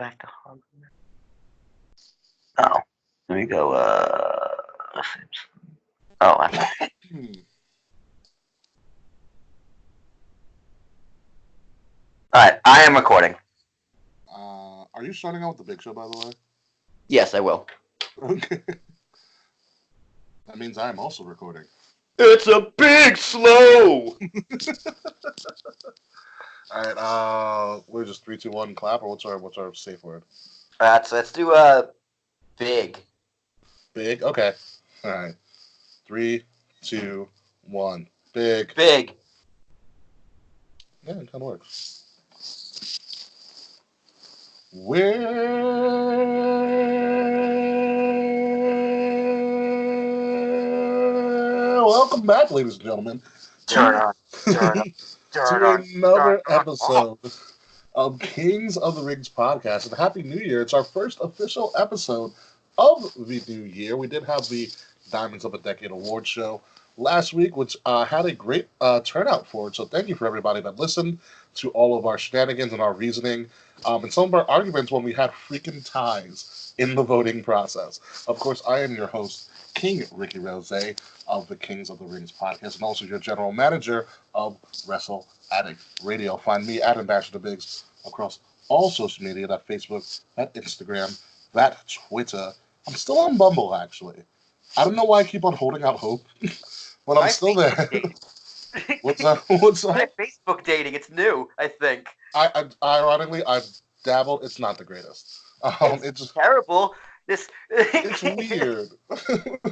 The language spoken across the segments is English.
back to Hogwarts. Oh, let me go. Oh, I thought. All right, I am recording. Are you starting out with the big show, by the way? Yes, I will. Okay. That means I am also recording. It's a big slow. All right. We're just 3, 2, 1, clap, or what's our safe word? Let's do big. Big. Okay. All right. 3, 2, 1. Big. Big. Yeah, it kind of works. Welcome back, ladies and gentlemen, Turn on. to another episode of Kings of the Rings podcast. And Happy New Year! It's our first official episode of the new year. We did have the Diamonds of a Decade award show last week, which had a great turnout for it. So thank you for everybody that listened to all of our shenanigans and our reasoning, and some of our arguments when we had freaking ties in the voting process. Of course, I am your host, King Rickie Rose of the Kings of the Rings podcast, and also your general manager of Wrestle Addict Radio. Find me at Ambassador Biggs across all social media, that Facebook, that Instagram, that Twitter. I'm still on Bumble, actually. I don't know why I keep on holding out hope, but I'm still there. What's up? My Facebook dating. It's new, I think. Ironically, I've dabbled. It's not the greatest. It's terrible. It's weird. It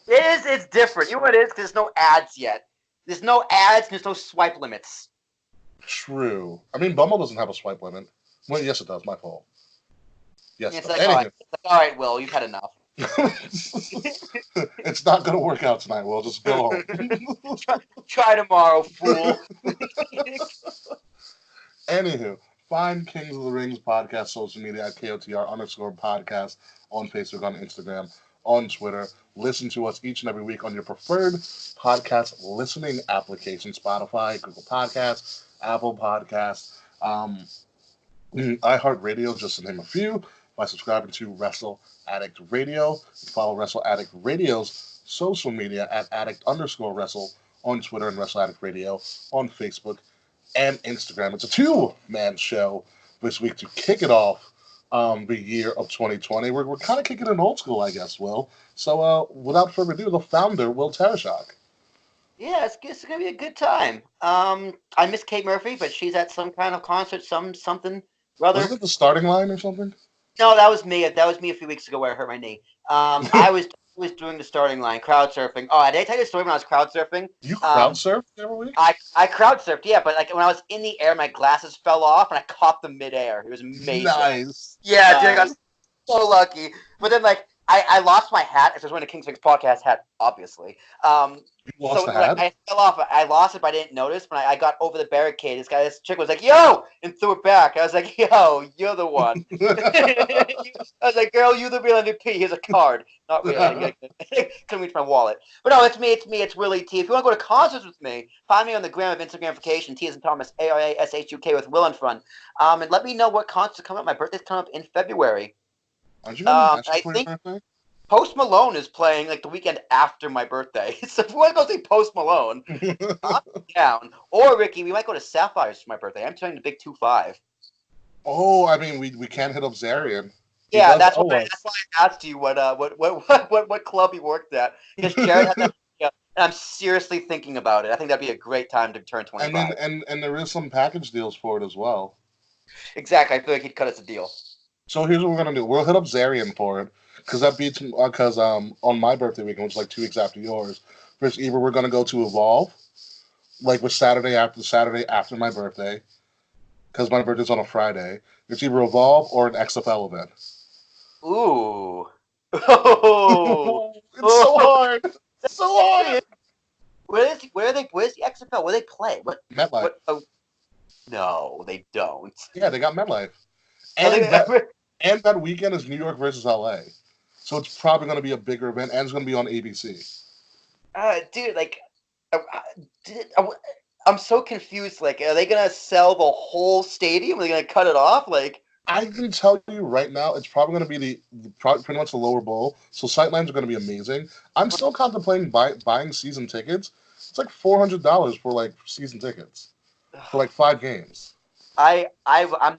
is. It's different. You know what it is? Because there's no ads yet. There's no ads. And there's no swipe limits. True. I mean, Bumble doesn't have a swipe limit. Well, yes, it does. My fault. Yes, it's like, all right, Will, you've had enough. It's not going to work out tonight, Will. Just go home. Try tomorrow, fool. Anywho, find Kings of the Rings podcast social media at KOTR_podcast on Facebook, on Instagram, on Twitter. Listen to us each and every week on your preferred podcast listening application: Spotify, Google Podcasts, Apple Podcasts, iHeartRadio, just to name a few. By subscribing to Wrestle Addict Radio. Follow Wrestle Addict Radio's social media at addict_wrestle on Twitter, and Wrestle Addict Radio on Facebook and Instagram. It's a 2-man show this week to kick it off the year of 2020. We're kind of kicking it old school, I guess, Will. So without further ado, the founder, Will Tarashak. Yeah, it's going to be a good time. I miss Kate Murphy, but she's at some kind of concert, something rather. Wasn't it the starting line or something? No, that was me. That was me a few weeks ago where I hurt my knee. I was doing the starting line, crowd surfing. Oh, did I tell you the story when I was crowd surfing? You crowd surfed every week? I crowd surfed, yeah, but like when I was in the air, my glasses fell off and I caught them midair. It was amazing. Nice. Yeah, dude, I got so lucky. But then like I lost my hat. It was when the King Six podcast hat, obviously. You lost the hat? I fell off. I lost it, but I didn't notice. When I got over the barricade, this chick was like, "Yo!" and threw it back. I was like, "Yo, you're the one." I was like, "Girl, you're the real MVP. Here's a card." Not really. Couldn't reach my wallet. But no, it's me. It's Willie T. If you want to go to concerts with me, find me on the gram of Instagramification, T as in Thomas, ARASHUK with Will in front. And let me know what concerts are coming up. My birthday's coming up in February. Aren't you going to for your birthday? Post Malone is playing like the weekend after my birthday. So if you want to go see Post Malone, I'm down. Or Ricky, we might go to Sapphires for my birthday. I'm turning the big 2-5. Oh, I mean, we can't hit up Zarian. Yeah, that's why I asked you what club you worked at. Because Jared had that idea, and I'm seriously thinking about it. I think that'd be a great time to turn 25. I mean, and there is some package deals for it as well. Exactly. I feel like he'd cut us a deal. So here's what we're gonna do. We'll hit up Zarian for it. Because on my birthday weekend, which is like 2 weeks after yours, first either we're gonna go to Evolve, like with Saturday after my birthday, because my birthday's on a Friday. It's either Evolve or an XFL event. Ooh, oh, it's so hard. It's so hard. Where's the XFL? Where they play? What? MetLife. No, they don't. Yeah, they got MetLife. And that weekend is New York versus LA. So it's probably going to be a bigger event, and it's going to be on ABC. Dude, like, I'm so confused. Like, are they going to sell the whole stadium? Are they going to cut it off? Like, I can tell you right now, it's probably going to be pretty much the lower bowl. So sightlines are going to be amazing. I'm still contemplating buying season tickets. It's like $400 for like season tickets for like 5 games. I'm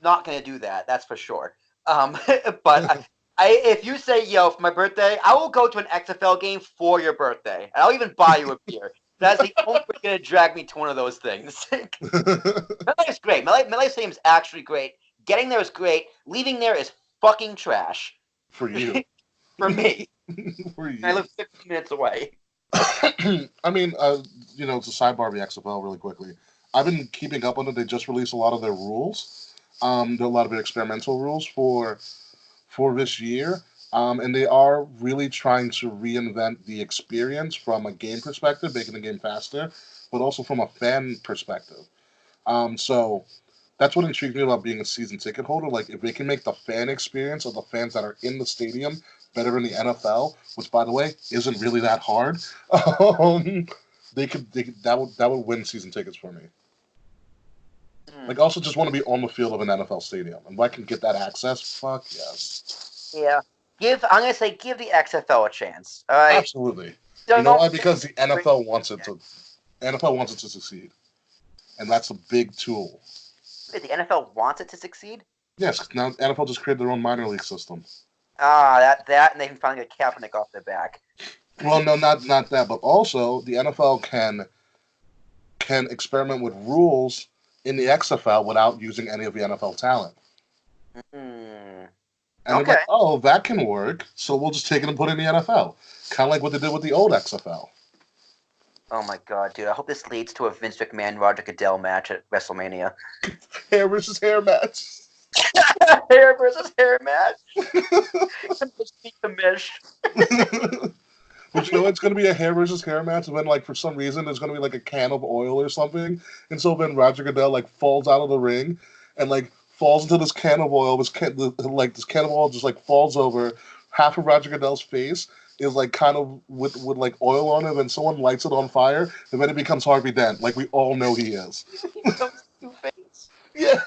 not gonna do that. That's for sure. But if you say yo for my birthday, I will go to an XFL game for your birthday, and I'll even buy you a beer. That's the only way you're gonna drag me to one of those things. MetLife's great. MetLife Stadium is actually great. Getting there is great. Leaving there is fucking trash. For you. For me. For you. I live 15 minutes away. I mean, it's a sidebar of the XFL really quickly. I've been keeping up on it. They just released a lot of their rules. There are a lot of their experimental rules for this year. And they are really trying to reinvent the experience from a game perspective, making the game faster, but also from a fan perspective. So that's what intrigued me about being a season ticket holder. Like, if they can make the fan experience of the fans that are in the stadium better in the NFL, which, by the way, isn't really that hard, that would win season tickets for me. Like, also just want to be on the field of an NFL stadium, and if I can get that access, fuck yes. Yeah, I'm gonna say give the XFL a chance. All right, absolutely. You know why? Because the NFL wants it to. NFL wants it to succeed, and that's a big tool. Wait, the NFL wants it to succeed? Yes, now NFL just created their own minor league system. That, and they can finally get Kaepernick off their back. Well, no, not that, but also the NFL can experiment with rules in the XFL without using any of the NFL talent. And okay. They're like, oh, that can work, so we'll just take it and put it in the NFL. Kind of like what they did with the old XFL. Oh my god, dude. I hope this leads to a Vince McMahon Roger Goodell match at WrestleMania. Hair versus hair match. Hair versus hair match. Beat the Mish. But you know it's going to be a hair versus hair match when, like, for some reason there's going to be like a can of oil or something, and so then Roger Goodell like falls out of the ring and like falls into this can of oil. This can of oil just like falls over. Half of Roger Goodell's face is like kind of with like oil on it, and someone lights it on fire, and then it becomes Harvey Dent, like we all know he is. He becomes Two-Face. Yeah,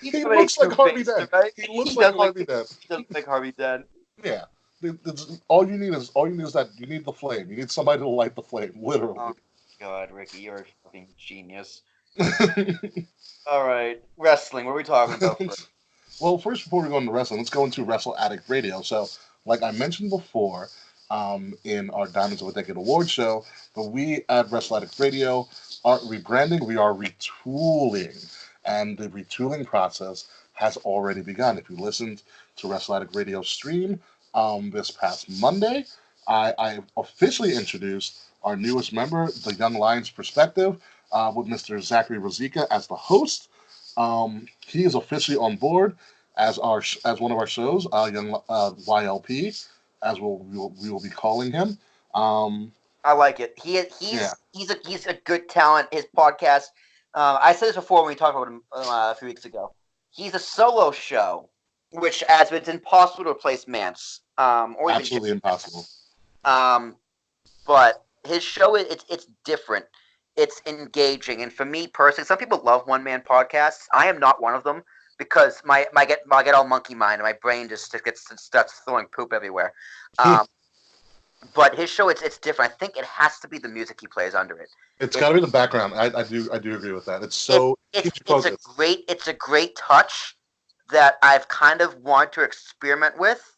he looks like Harvey Dent. Right? He looks like Harvey Dent. He doesn't like Harvey Dent. Yeah. All you need is that you need the flame. You need somebody to light the flame, literally. Oh God, Ricky, you're a fucking genius. All right, wrestling. What are we talking about first? Well, first, before we go into wrestling, let's go into Wrestle Addict Radio. So, like I mentioned before, in our Diamonds of a Decade award show, but we at Wrestle Addict Radio aren't rebranding; we are retooling, and the retooling process has already begun. If you listened to Wrestle Addict Radio stream this past Monday, I officially introduced our newest member, the Young Lions Perspective, with Mr. Zachary Rosica as the host. He is officially on board as one of our shows, Young YLP, as we will be calling him. I like it. He's a good talent. His podcast. I said this before when we talked about him a few weeks ago. He's a solo show, which as it's impossible to replace Mance. Or absolutely impossible. But his show it's different. It's engaging, and for me personally, some people love one-man podcasts. I am not one of them because I get all monkey mind, and my brain just starts throwing poop everywhere. But his show, it's different. I think it has to be the music he plays under it. It's got to be the background. I do agree with that. It's a great touch that I've kind of wanted to experiment with.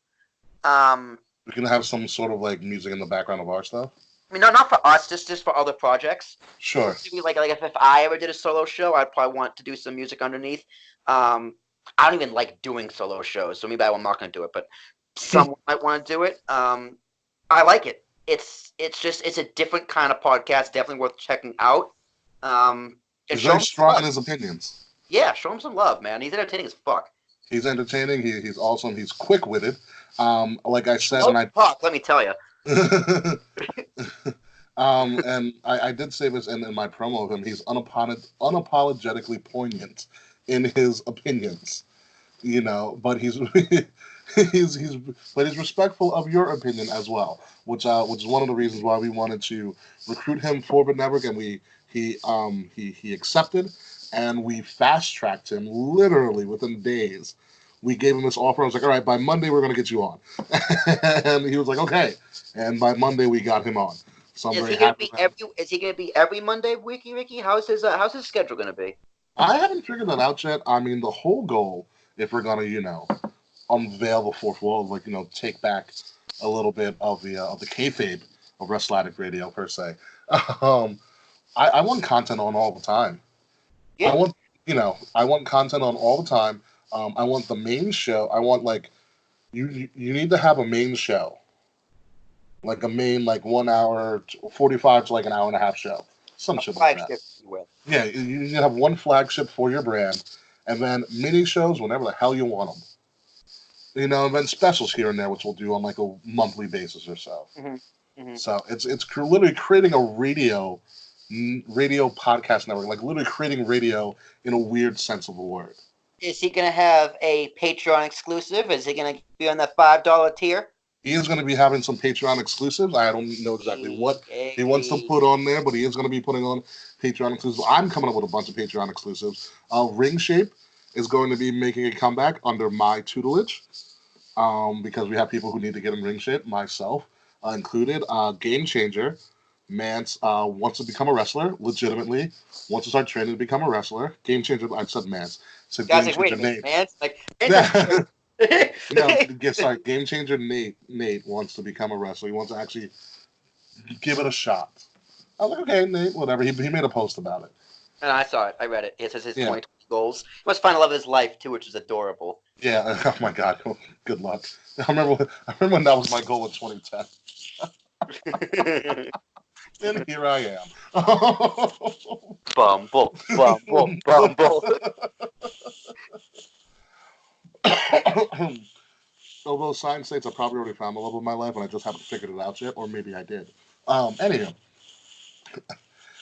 We can have some sort of like music in the background of our stuff. I mean, not for us, just for other projects. Sure. Like if I ever did a solo show, I'd probably want to do some music underneath. I don't even like doing solo shows, so maybe I'm not going to do it, but someone might want to do it. I like it. It's a different kind of podcast, definitely worth checking out. He's very strong in his opinions. Yeah, show him some love, man. He's entertaining as fuck. He's entertaining. He's awesome. He's quick-witted. Like I said, let me tell you. And I did say this in my promo of him. He's unapologetically poignant in his opinions, but he's respectful of your opinion as well, which is one of the reasons why we wanted to recruit him for the network, and he accepted, and we fast tracked him literally within days. we gave him this offer. I was like, all right, by Monday we're going to get you on. And he was like, okay. And by Monday we got him on. So I'm very happy. Is he gonna be every Monday, Ricky? How's his schedule gonna be? I haven't figured that out yet. I mean, the whole goal, if we're gonna, unveil the fourth wall, like, take back a little bit of the kayfabe of Wrestle Addict Radio per se. I want content on all the time. Yeah. I want content on all the time. I want the main show. I want you need to have a main show, like a main 1 hour 45 to an hour and a half show, some shit like that. Yeah, you need to have one flagship for your brand, and then mini shows whenever the hell you want them. And then specials here and there, which we'll do on a monthly basis or so. Mm-hmm. Mm-hmm. So it's literally creating a radio podcast network, literally creating radio in a weird sense of the word. Is he going to have a Patreon exclusive? Is he going to be on the $5 tier? He is going to be having some Patreon exclusives. I don't know exactly what he wants to put on there, but he is going to be putting on Patreon exclusives. I'm coming up with a bunch of Patreon exclusives. Ring Shape is going to be making a comeback under my tutelage, because we have people who need to get in ring shape, myself included. Game Changer, Mance wants to become a wrestler, legitimately. Wants to start training to become a wrestler. Game Changer, I said Mance. Said Game Changer Nate. Mance? Sorry, Game Changer Nate wants to become a wrestler. He wants to actually give it a shot. I was like, okay, Nate, whatever. He made a post about it. And I saw it. I read it. It says his 2020 goals. He must find the love of his life, too, which is adorable. Yeah. Oh, my God. Good luck. I remember when that was my goal in 2010. And here I am. Bumble. Although science states I probably already found the love of my life and I just haven't figured it out yet, or maybe I did. Anyhow.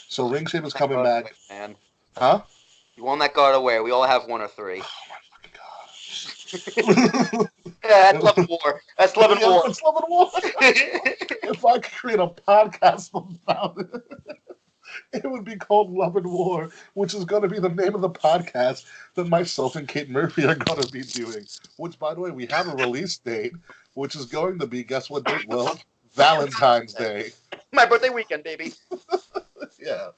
So Ring Shape is coming back. Man. Huh? You won't let God away. We all have one or three. Oh my fucking God. Yeah, that's Love and War. That's Love and War. That's Love and War. If I could create a podcast about it, it would be called Love and War, which is going to be the name of the podcast that myself and Kate Murphy are going to be doing. Which, by the way, we have a release date, which is going to be, guess what date, Will? Valentine's Day. My birthday weekend, baby. Yeah.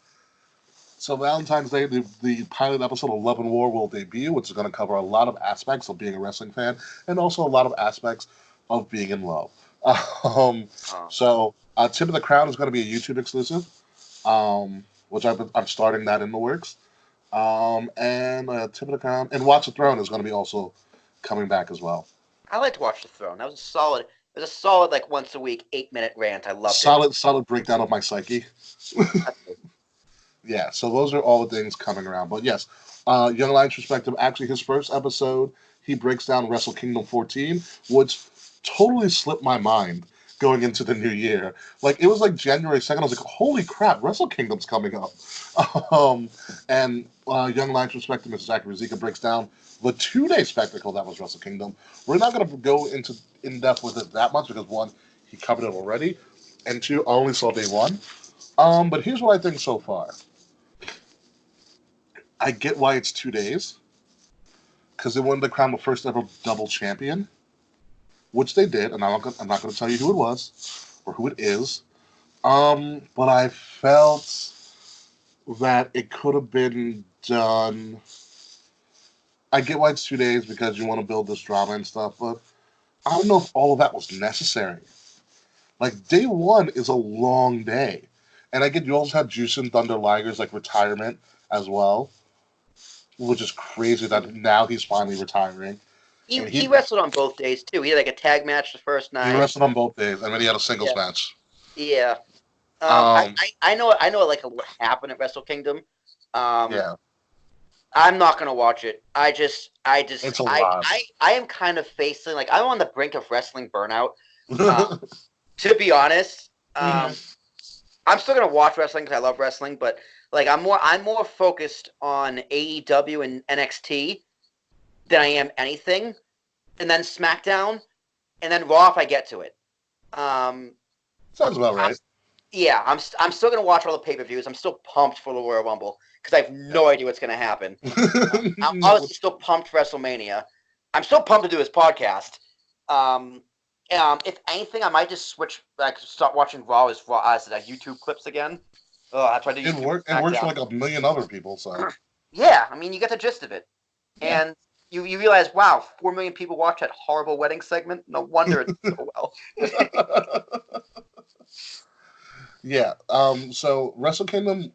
So Valentine's Day, the pilot episode of Love and War will debut, which is going to cover a lot of aspects of being a wrestling fan and also a lot of aspects of being in love. So Tip of the Crown is going to be a YouTube exclusive, which I'm starting that in the works. And Tip of the Crown and Watch the Throne is going to be also coming back as well. I like to Watch the Throne. That was solid. It was a solid once a week 8-minute rant. I loved it. Solid breakdown of my psyche. Yeah, so those are all the things coming around. But yes, Young Lion's Perspective, actually his first episode, he breaks down Wrestle Kingdom 14, which totally slipped my mind going into the new year. It was January 2nd, I was like, holy crap, Wrestle Kingdom's coming up. And Young Lion's Perspective, Mr. Zachary Zika breaks down the 2-day spectacle that was Wrestle Kingdom. We're not going to go into in-depth with it that much because, one, he covered it already, and two, I only saw day one. But here's what I think so far. I get why it's 2 days, because they wanted to crown the first ever double champion, which they did, and I'm not going to tell you who it was or who it is. But I felt that it could have been done. I get why it's 2 days because you want to build this drama and stuff, but I don't know if all of that was necessary. Day one is a long day, and I get you also have Jushin Thunder Liger's retirement as well, which is crazy that now he's finally retiring. He wrestled on both days, too. He had a tag match the first night. He wrestled on both days, and then he had a singles match. Yeah. I know what happened at Wrestle Kingdom. Yeah. I'm not going to watch it. It's a lot. I am kind of facing, I'm on the brink of wrestling burnout. To be honest, I'm still going to watch wrestling because I love wrestling, but I'm more focused on AEW and NXT than I am anything, and then SmackDown, and then Raw if I get to it. Sounds about right. I'm still gonna watch all the pay-per-views. I'm still pumped for the Royal Rumble because I have no idea what's gonna happen. I'm obviously still pumped for WrestleMania. I'm so pumped to do this podcast. If anything, I might just start watching Raw as YouTube clips again. Oh, that's why I do It YouTube. It works for like a million other people. So yeah, I mean, you get the gist of it, yeah. and you realize, wow, 4 million people watch that horrible wedding segment. No wonder it's so well. Yeah. So Wrestle Kingdom,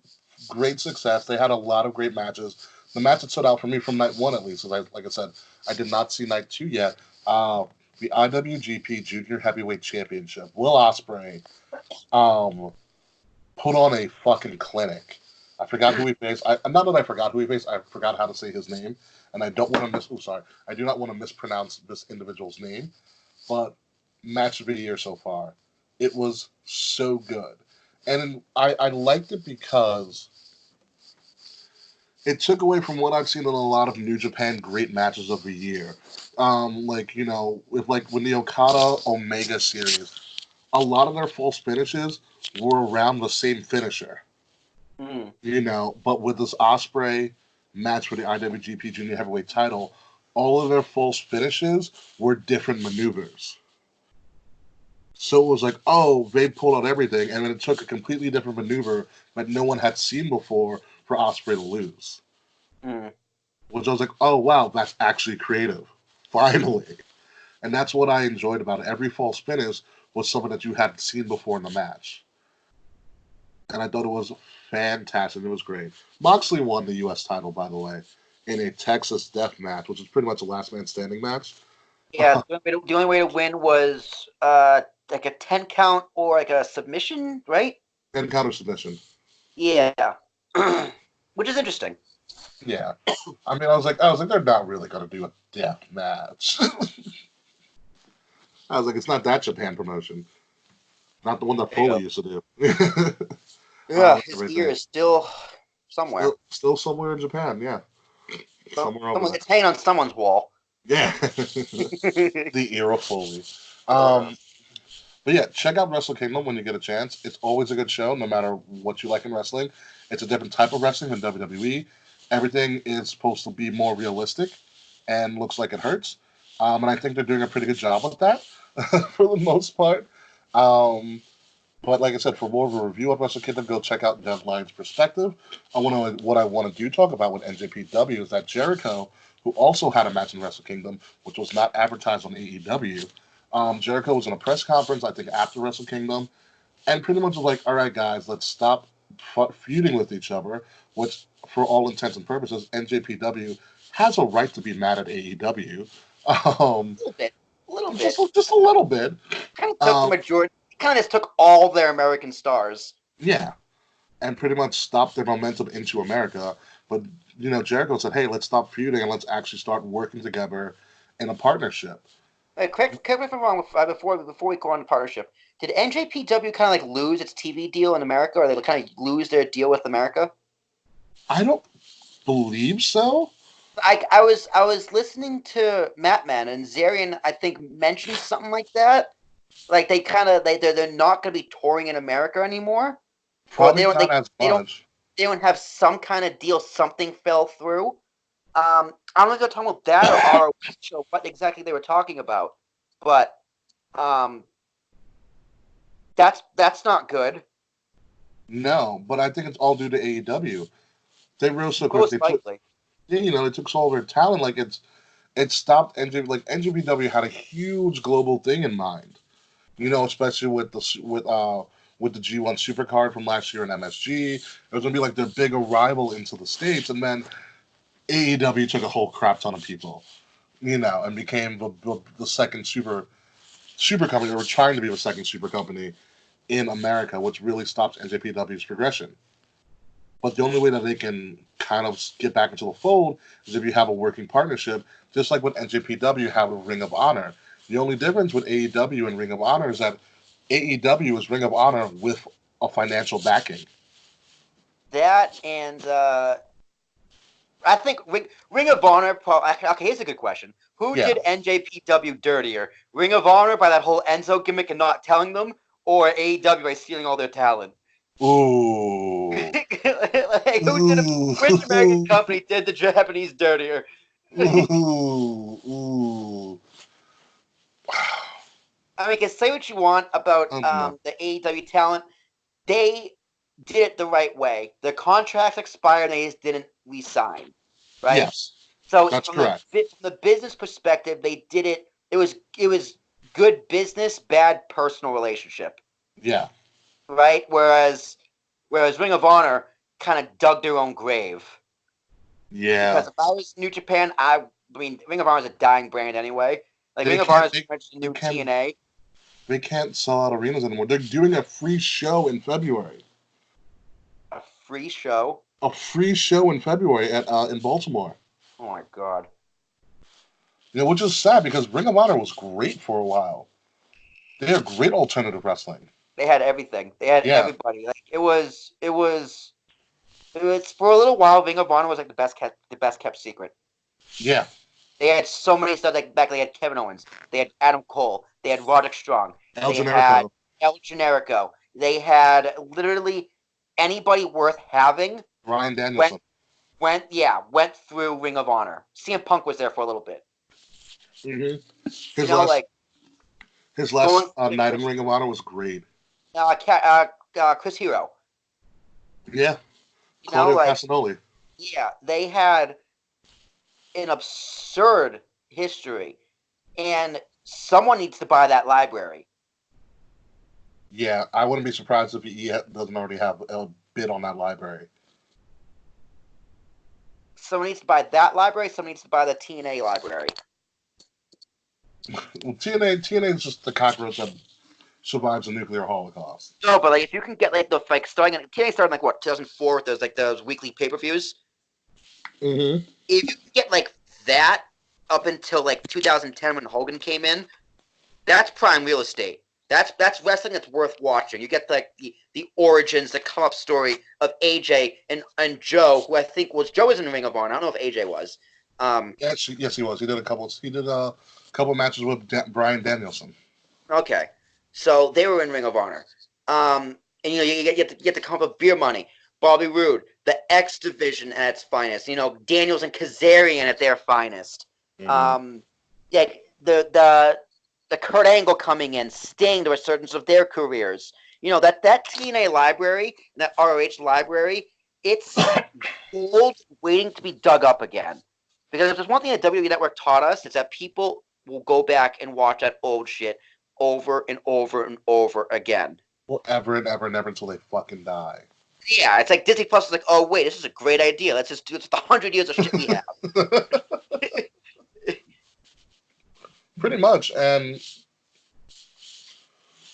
great success. They had a lot of great matches. The match that stood out for me from night one, at least, is like I said, I did not see night two yet. The IWGP Junior Heavyweight Championship. Will Ospreay put on a fucking clinic. I forgot who he faced. Not that I forgot who he faced. I forgot how to say his name, and I don't want to miss. Oh, sorry. I do not want to mispronounce this individual's name. But match of the year so far, it was so good, and I liked it because it took away from what I've seen in a lot of New Japan great matches of the year. Like with like when the Okada Omega series, a lot of their false finishes were around the same finisher. But with this Ospreay match for the IWGP Junior Heavyweight title, all of their false finishes were different maneuvers. So it was like, oh, they pulled out everything, and then it took a completely different maneuver that no one had seen before for Ospreay to lose. Which I was like, oh, wow, that's actually creative. Finally. And that's what I enjoyed about it. Every false finish was something that you hadn't seen before in the match. And I thought it was fantastic. It was great. Moxley won the U.S. title, by the way, in a Texas death match, which is pretty much a last man standing match. Yeah, the only way to win was like a 10 count or like a submission, right? 10 counter submission. Yeah, which is interesting. Yeah, I mean, I was like, they're not really gonna do a death match. I was like, it's not that Japan promotion, not the one that Foley used to do. Yeah, his ear is still somewhere. Still somewhere in Japan, yeah. Somewhere over there. It's hanging on someone's wall. Yeah, the ear of Foley. But yeah, check out Wrestle Kingdom when you get a chance. It's always a good show, no matter what you like in wrestling. It's a different type of wrestling than WWE. Everything is supposed to be more realistic and looks like it hurts. And I think they're doing a pretty good job with that for the most part. But like I said, for more of a review of Wrestle Kingdom, go check out Deadline's perspective. What I want to talk about with NJPW is that Jericho, who also had a match in Wrestle Kingdom, which was not advertised on AEW, Jericho was in a press conference, I think, after Wrestle Kingdom, and pretty much was like, all right, guys, let's stop feuding with each other, which, for all intents and purposes, NJPW has a right to be mad at AEW. A little bit. Just a little bit. Kind of took the majority. Kind of just took all their American stars. Yeah, and pretty much stopped their momentum into America. But, Jericho said, hey, let's stop feuding and let's actually start working together in a partnership. Correct me if I'm wrong. Before we go on to partnership, did NJPW kind of like lose its TV deal in America, or they kind of lose their deal with America? I don't believe so. I was listening to Mattman, and Zarian, I think, mentioned something like that. Like they're not going to be touring in America anymore. Probably not as much. They don't have some kind of deal. Something fell through. I don't know if they're talking about that or ROH or what exactly they were talking about, but that's not good. No, but I think it's all due to AEW. They rose so quick. They took all their talent. Like it stopped NJPW had a huge global thing in mind. Especially with the G1 Supercard from last year in MSG. It was gonna be like their big arrival into the States, and then AEW took a whole crap ton of people, and became the second super company, or trying to be the second super company in America, which really stops NJPW's progression. But the only way that they can kind of get back into the fold is if you have a working partnership, just like what NJPW have with Ring of Honor. The only difference with AEW and Ring of Honor is that AEW is Ring of Honor with a financial backing. That and I think Ring of Honor. Okay, here's a good question: Who did NJPW dirtier? Ring of Honor by that whole Enzo gimmick and not telling them, or AEW by stealing all their talent? Ooh. Which American company did the Japanese dirtier? Ooh. I mean, can say what you want about No. the AEW talent. They did it the right way. Their contracts expired, and they just didn't re-sign, right? Yes, So that's from correct. the business perspective, they did it. It was good business, bad personal relationship, Yeah. right? Whereas Ring of Honor kind of dug their own grave. Yeah. Because if I was New Japan, I mean, Ring of Honor is a dying brand anyway. Like They Ring of Honor can't. is pretty much the They new can't. TNA. They can't sell out arenas anymore. They're doing a free show in February. A free show. A free show in February at in Baltimore. Oh my god. Which is sad because Ring of Honor was great for a while. They had great alternative wrestling. They had everything. They had Yeah. everybody. Like it was for a little while. Ring of Honor was like the best kept secret. Yeah. They had so many stuff. Like back, they had Kevin Owens. They had Adam Cole. They had Roderick Strong. El They had Generico. El Generico. They had literally anybody worth having Brian Danielson. went through Ring of Honor. CM Punk was there for a little bit. Mm-hmm. His last night in Ring of Honor was great. Chris Hero. Yeah. Claudio Castagnoli. Yeah, they had an absurd history, and someone needs to buy that library. Yeah, I wouldn't be surprised if he doesn't already have a bid on that library. Someone needs to buy that library. Someone needs to buy the TNA library. Well, TNA is just the cockroach that survives a nuclear holocaust. No, but like if you can get starting TNA started like what 2004. There's like those weekly pay-per-views. Mm-hmm. If you can get like that up until like 2010 when Hogan came in, that's prime real estate. That's wrestling that's worth watching. You get like the origins, the come up story of AJ and Joe, who I think Joe was in Ring of Honor. I don't know if AJ was. Yes, he was. He did a couple matches with Brian Danielson. Okay, so they were in Ring of Honor. And you get to come up with Beer Money, Bobby Roode, the X Division at its finest. Daniels and Kazarian at their finest. Mm-hmm. Like the Kurt Angle coming in, Sting, the resurgence of their careers. That TNA library, that ROH library, it's old, waiting to be dug up again. Because if there's one thing that WWE Network taught us, it's that people will go back and watch that old shit over and over and over again. Forever and ever and ever until they fucking die. Yeah, it's like Disney Plus is like, oh wait, this is a great idea. Let's just do it. It's 100 years of shit we have. Pretty much, and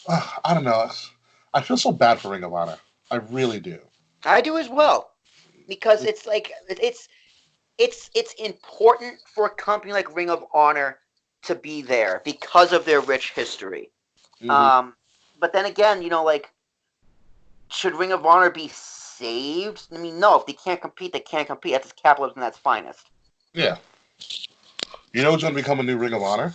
I don't know. I feel so bad for Ring of Honor. I really do. I do as well, because it's like it's important for a company like Ring of Honor to be there because of their rich history. Mm-hmm. But then again, should Ring of Honor be saved? I mean, no. If they can't compete, they can't compete. That's capitalism at its finest. Yeah. You know who's going to become a new Ring of Honor?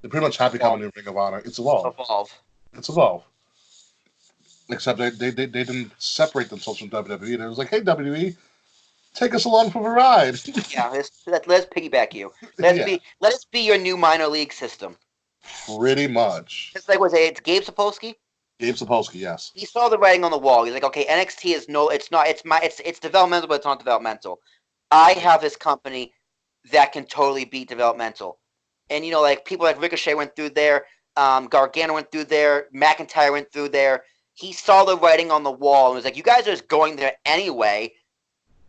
They pretty much have become a new Ring of Honor. It's Evolve. It's Evolve. Except they didn't separate themselves from WWE. They was like, hey, WWE, take us along for the ride. Yeah, let's piggyback you. Let us be your new minor league system. Pretty much. It's like, it's Gabe Sapolsky? Gabe Sapolsky, yes. He saw the writing on the wall. He's like, okay, NXT is it's developmental, but it's not developmental. I have this company that can totally be developmental. And, like people like Ricochet went through there, Gargano went through there, McIntyre went through there. He saw the writing on the wall and was like, you guys are just going there anyway.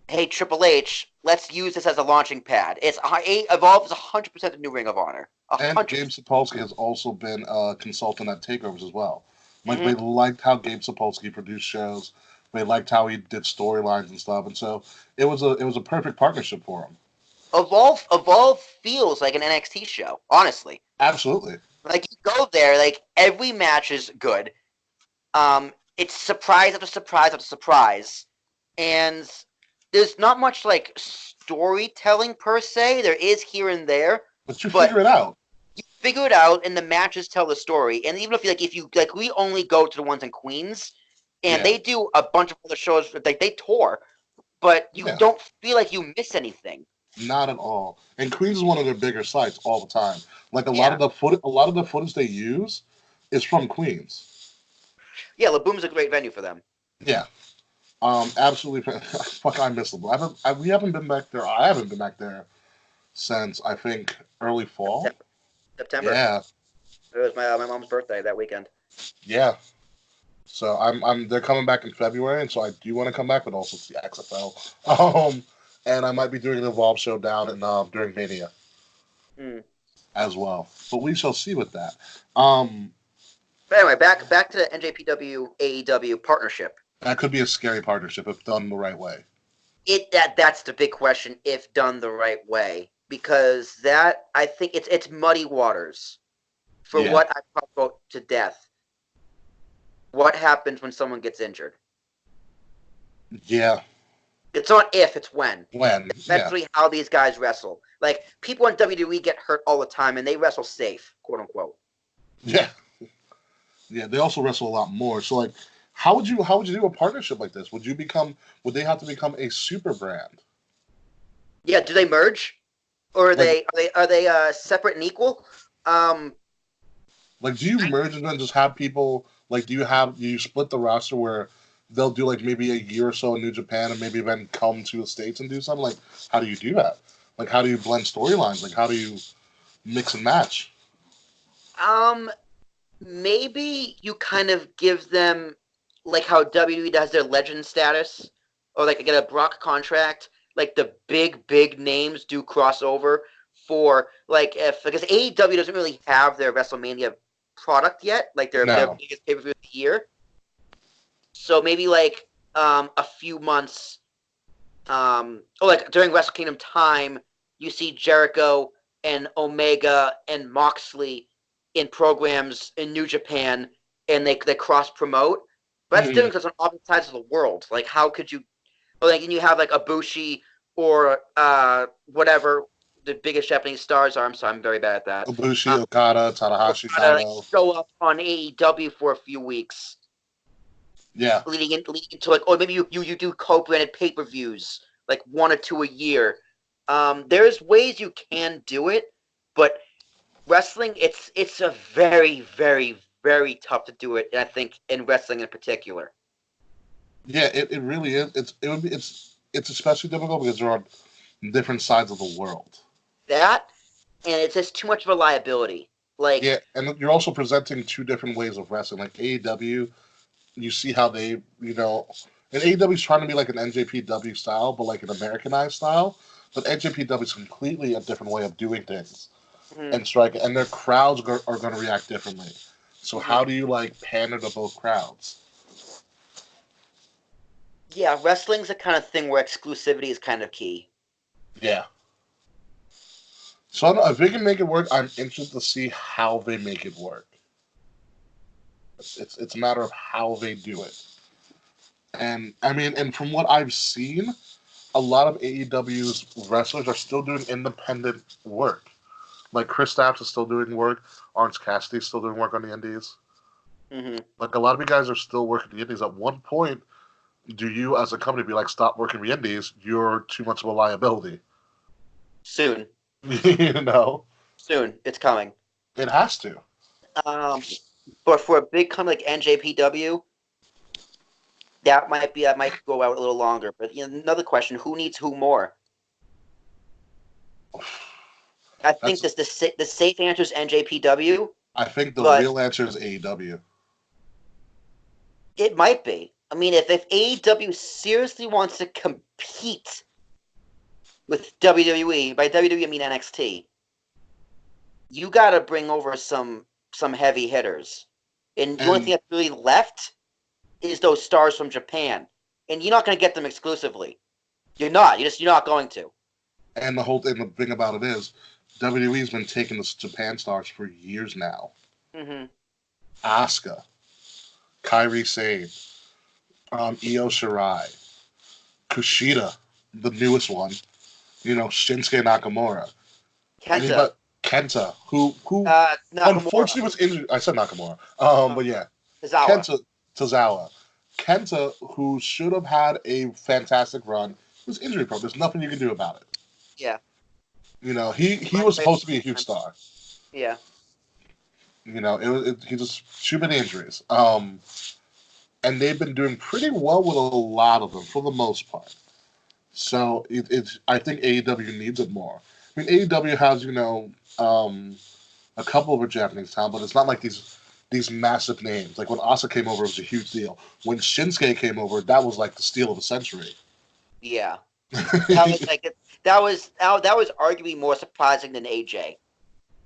Hey, Triple H, let's use this as a launching pad. Evolve is 100% the new Ring of Honor. 100%. And Gabe Sapolsky has also been a consultant at Takeovers as well. Like, Mm-hmm. They liked how Gabe Sapolsky produced shows. They liked how he did storylines and stuff. And so it was a perfect partnership for him. Evolve feels like an NXT show, honestly. Absolutely. Like, you go there, like, every match is good. It's surprise after surprise after surprise. And there's not much, like, storytelling per se. There is here and there. But you figure it out. You figure it out, and the matches tell the story. And even if we only go to the ones in Queens, and they do a bunch of other shows, like, they tour, but you don't feel like you miss anything. Not at all. And Queens is one of their bigger sites all the time. Like a lot Yeah. of the footage they use is from Queens. Yeah, La Boom's a great venue for them. Yeah. Absolutely. Fuck, I miss them. We haven't been back there. I haven't been back there since I think early fall. September. September. Yeah, It was my mom's birthday that weekend. yeah. So I'm they're coming back in February, and so I do want to come back, but also see XFL. And I might be doing an Evolve show down in during Mania Hmm. as well. But we shall see with that. Um, But anyway, back to the NJPW AEW partnership. that could be a scary partnership if done the right way. That's the big question if done the right way, because that I think it's muddy waters for Yeah. what I talked about to death. What happens when someone gets injured? Yeah. It's not if, it's when. When? Yeah. Especially how these guys wrestle. Like, people in WWE get hurt all the time, and they wrestle safe, quote unquote. Yeah. Yeah. They also wrestle a lot more. So like, how would you do a partnership like this? Would they have to become a super brand? Yeah, do they merge, or Like are they separate and equal? Like, do you merge and then just have people like? Do you split the roster where they'll do like maybe a year or so in New Japan and maybe then come to the States and do something? Like, how do you do that? Like, how do you blend storylines? Like, how do you mix and match? Um, Maybe you kind of give them like how WWE does their legend status, or like get a Brock contract. Like the big names do crossover for like if because AEW doesn't really have their WrestleMania product yet, like their No, biggest pay per view of the year. So maybe like a few months, or like during Wrestle Kingdom time, you see Jericho and Omega and Moxley in programs in New Japan, and they cross promote. But that's different because on opposite sides of the world. Like, how could you? Or like, and you have like Ibushi or whatever the biggest Japanese stars are. I'm sorry, I'm very bad at that. Ibushi, Okada, Tanahashi, Okada, like, Naito. show up on AEW for a few weeks, Yeah, leading into like, or maybe you do co-branded pay-per-views, like one or two a year. There's ways you can do it, but wrestling, it's a very tough to do it. I think in wrestling in particular. yeah. It really is. It's especially difficult because they're on different sides of the world. That and it's just too much of a liability. Like, Yeah, and you're also presenting two different ways of wrestling. Like AEW, you see how they, and AEW is trying to be like an NJPW style, but like an Americanized style. But NJPW is completely a different way of doing things mm-hmm, and strike, and their crowds are going to react differently. So mm-hmm. how do you like pander to both crowds? Yeah, wrestling's the kind of thing where exclusivity is kind of key. Yeah. So I don't know, if they can make it work, I'm interested to see how they make it work. It's a matter of how they do it. And I mean, and from what I've seen, a lot of AEW's wrestlers are still doing independent work. Like Chris Stapps is still doing work. Orange Cassidy's still doing work on the Indies. Mm-hmm. Like a lot of you guys are still working the Indies. At one point, do you as a company be like, stop working the Indies? You're too much of a liability. Soon, you know, soon, it's coming. it has to. Um, but for a big company like NJPW, that might go out a little longer. But another question: who needs who more? I think That's. the safe answer is NJPW, I think the but real answer is AEW. it might be. I mean, if AEW seriously wants to compete with WWE, by WWE I mean NXT, you got to bring over some heavy hitters. And the only And thing that's really left is those stars from Japan, and you're not going to get them exclusively. You're not. You're not going to. the whole thing, the thing about it is, WWE's been taking the Japan stars for years now. Mm-hmm. Asuka, Kairi Sane, Io Shirai, Kushida, the newest one. Shinsuke Nakamura. Kenta, Anybody Kenta, who Nakamura, unfortunately was injured. I said Nakamura. But yeah, Tozawa. Kenta Tozawa. Kenta, who should have had a fantastic run, was injury prone. There's nothing you can do about it. Yeah. You know, he was supposed to be a huge star. Yeah. You know, he just too many injuries. And they've been doing pretty well with a lot of them for the most part. So I think AEW needs it more. I mean, AEW has a couple of Japanese talent, but it's not like these massive names. Like when Asuka came over, it was a huge deal. When Shinsuke came over, that was like the steal of the century. Yeah. That was like that was arguably more surprising than AJ.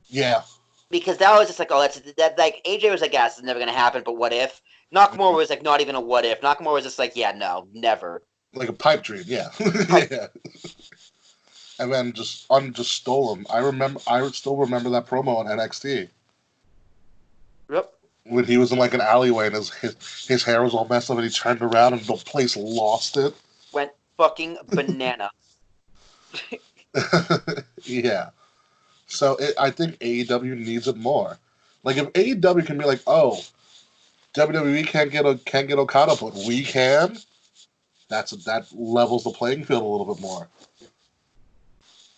Yeah. Because that was just like, oh, that like AJ was like, yeah, this is never gonna happen, but what if? Nakamura was like not even a what if. Nakamura was just like, yeah, no, never. Like a pipe dream, yeah. Yeah. And then just stole him. I still remember that promo on NXT. Yep. When he was in like an alleyway and his hair was all messed up and he turned around and the place lost it. Went fucking banana. Yeah. So I think AEW needs it more. Like if AEW can be like, oh, WWE can't get Okada, but we can. That levels the playing field a little bit more.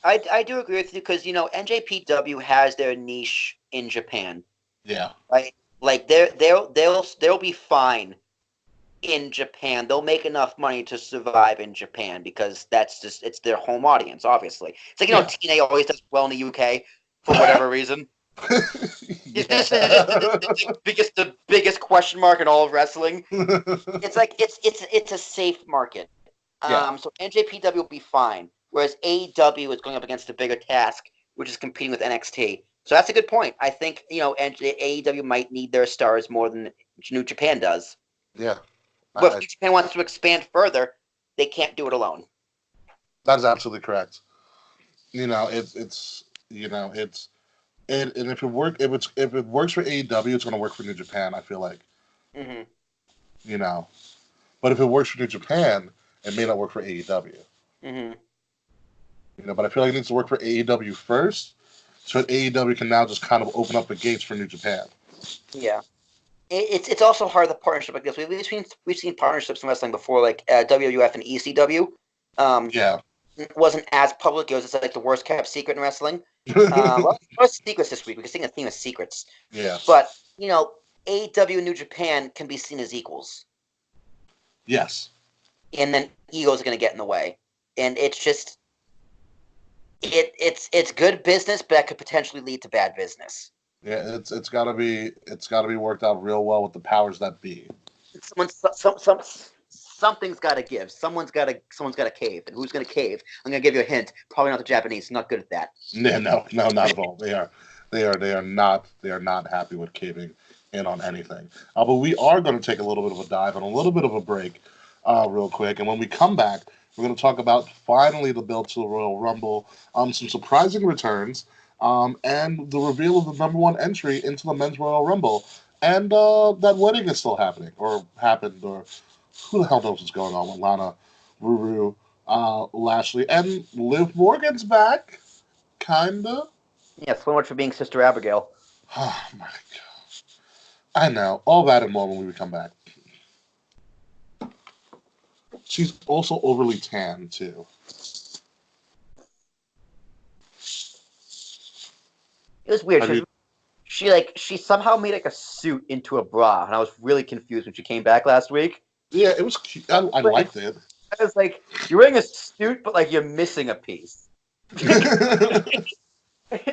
I do agree with you because NJPW has their niche in Japan. Yeah. Right. Like they'll be fine in Japan. They'll make enough money to survive in Japan because it's their home audience. Obviously, it's like TNA always does well in the UK for whatever reason. This is the biggest question mark in all of wrestling. It's like it's a safe market. So NJPW will be fine, whereas AEW is going up against a bigger task, which is competing with NXT. So that's a good point. I think AEW might need their stars more than New Japan does. Yeah. But if New Japan wants to expand further, they can't do it alone. That's absolutely correct. And if it works for AEW, it's going to work for New Japan. I feel like. Mm-hmm. But if it works for New Japan, it may not work for AEW. Mm-hmm. But I feel like it needs to work for AEW first, so that AEW can now just kind of open up the gates for New Japan. Yeah. It's also hard, the partnership like this. We've seen partnerships in wrestling before, like WWF and ECW. It wasn't as public. It was just like the worst kept secret in wrestling. Well, secrets this week. We can sing a theme of secrets. Yeah. But AEW and New Japan can be seen as equals. Yes. And then egos are going to get in the way, and it's just it's good business, but that could potentially lead to bad business. Yeah, it's gotta be worked out real well with the powers that be. Something's got to give. Someone's got to cave, and who's going to cave? I'm going to give you a hint. Probably not the Japanese. Not good at that. Yeah, no, not at all. They are not happy with caving in on anything. But we are going to take a little bit of a dive and a little bit of a break, real quick. And when we come back, we're going to talk about finally the build to the Royal Rumble, some surprising returns, and the reveal of the number one entry into the Men's Royal Rumble, and that wedding is still happening, or happened, or who the hell knows what's going on with Lana, Ruru, Lashley, and Liv Morgan's back, kinda. Yeah, so much for being Sister Abigail. Oh my god! I know all that and more when we come back. She's also overly tan too. It was weird. She somehow made like a suit into a bra, and I was really confused when she came back last week. Yeah, it was cute. I liked it. I was like, you're wearing a suit, but like you're missing a piece. It's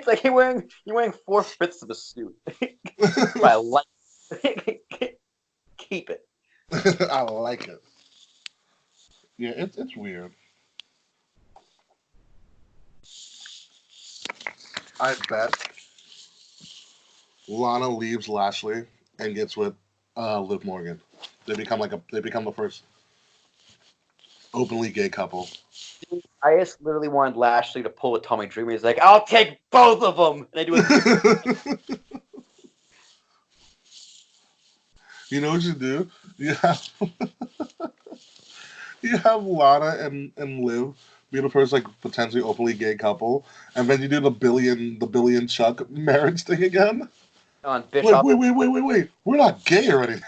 like you're wearing 4/5 of a suit. I like keep it. I like it. Yeah, it's weird. I bet Lana leaves Lashley and gets with Liv Morgan. They become the first openly gay couple. I just literally wanted Lashley to pull a Tommy Dreamer. He's like, I'll take both of them. And they do it. You know what you do? You have Lana and Liv be the first like potentially openly gay couple, and then you do the billion Chuck marriage thing again. On Bishop. Wait. We're not gay or anything.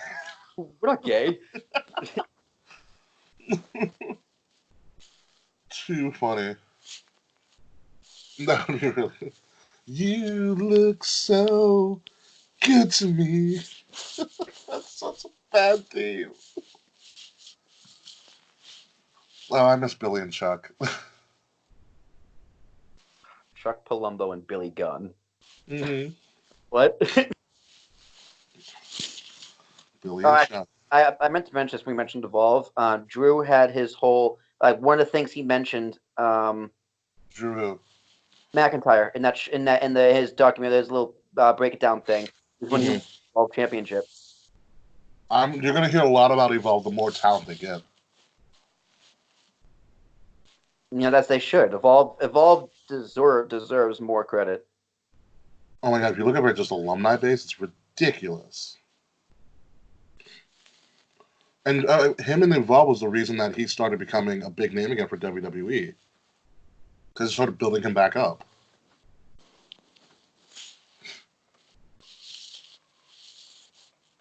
We're not gay. Too funny. That would be really. You look so good to me. That's such a bad theme. Oh, I miss Billy and Chuck. Chuck Palumbo and Billy Gunn. Mm-hmm. What? Billy Oh, and actually, Chuck. I meant to mention this when we mentioned Evolve. Drew had his whole one of the things he mentioned Drew. McIntyre in his documentary. There's a little break it down thing. Is when he Mm-hmm. won the World Championship. You're gonna hear a lot about Evolve the more talent they get. You know, that's they should. Evolve deserves more credit. Oh my god, if you look at their just alumni base, it's ridiculous. And him and Evolve was the reason that he started becoming a big name again for WWE. Because it started building him back up.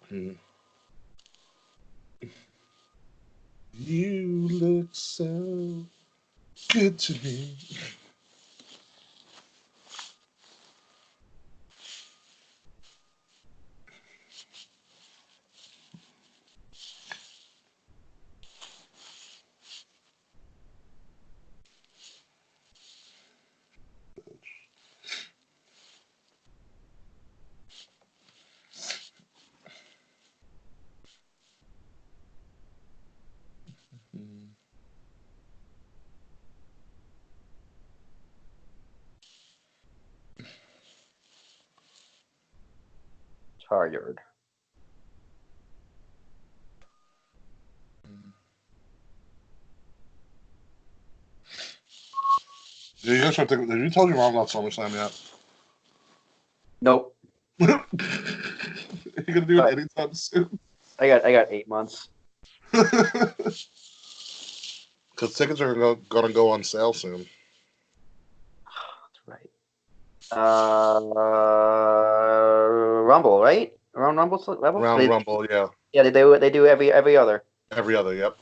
Hmm. You look so good to me. Hmm. Tired. Yeah, you guys start thinking, have you told your mom about SummerSlam yet? Nope. Are you gonna do it But anytime soon? I got 8 months. Because tickets are gonna go on sale soon. That's right. Rumble, right? Around Rumble. Round Rumble, yeah. Yeah, they do every other. Every other, yep.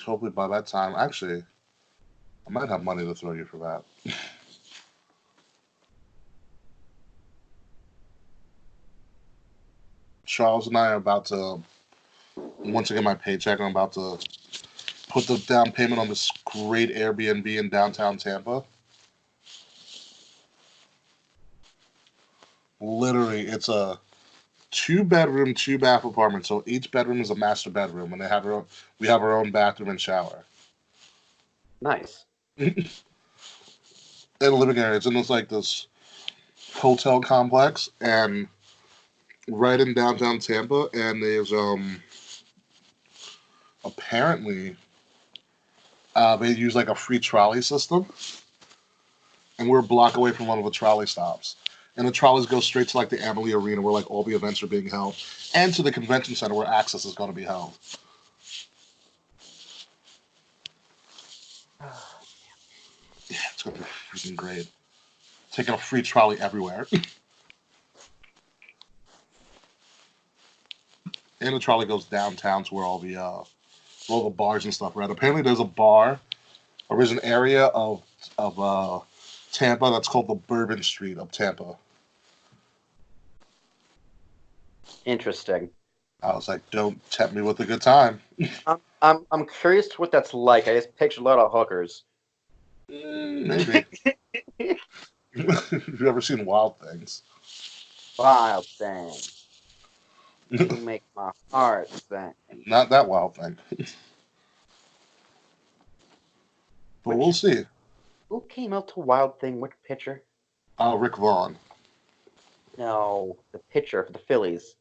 Hopefully by that time, actually, I might have money to throw you for that. Charles and I are about to, once I get my paycheck, I'm about to put the down payment on this great Airbnb in downtown Tampa. Literally, it's a 2 bedroom, 2 bath apartment. So each bedroom is a master bedroom, and we have our own bathroom and shower. Nice. And living area. It's in this hotel complex, and right in downtown Tampa. And there's apparently they use like a free trolley system, and we're a block away from one of the trolley stops. And the trolleys go straight to like the Amalie Arena where like all the events are being held, and to the convention center where Access is going to be held. Yeah, it's going to be freaking great. Taking a free trolley everywhere. And the trolley goes downtown to where all the bars and stuff are at. Apparently, there's a bar, or there's an area of Tampa that's called the Bourbon Street of Tampa. Interesting. I was like, don't tempt me with a good time. I'm curious to what that's like. I just picture a lot of hookers. Maybe. Have you ever seen Wild Things? Wild thing. You make my heart sing. Not that Wild Thing. But we'll see. Who came out to Wild Thing? Which pitcher? Rick Vaughn. No, the pitcher for the Phillies.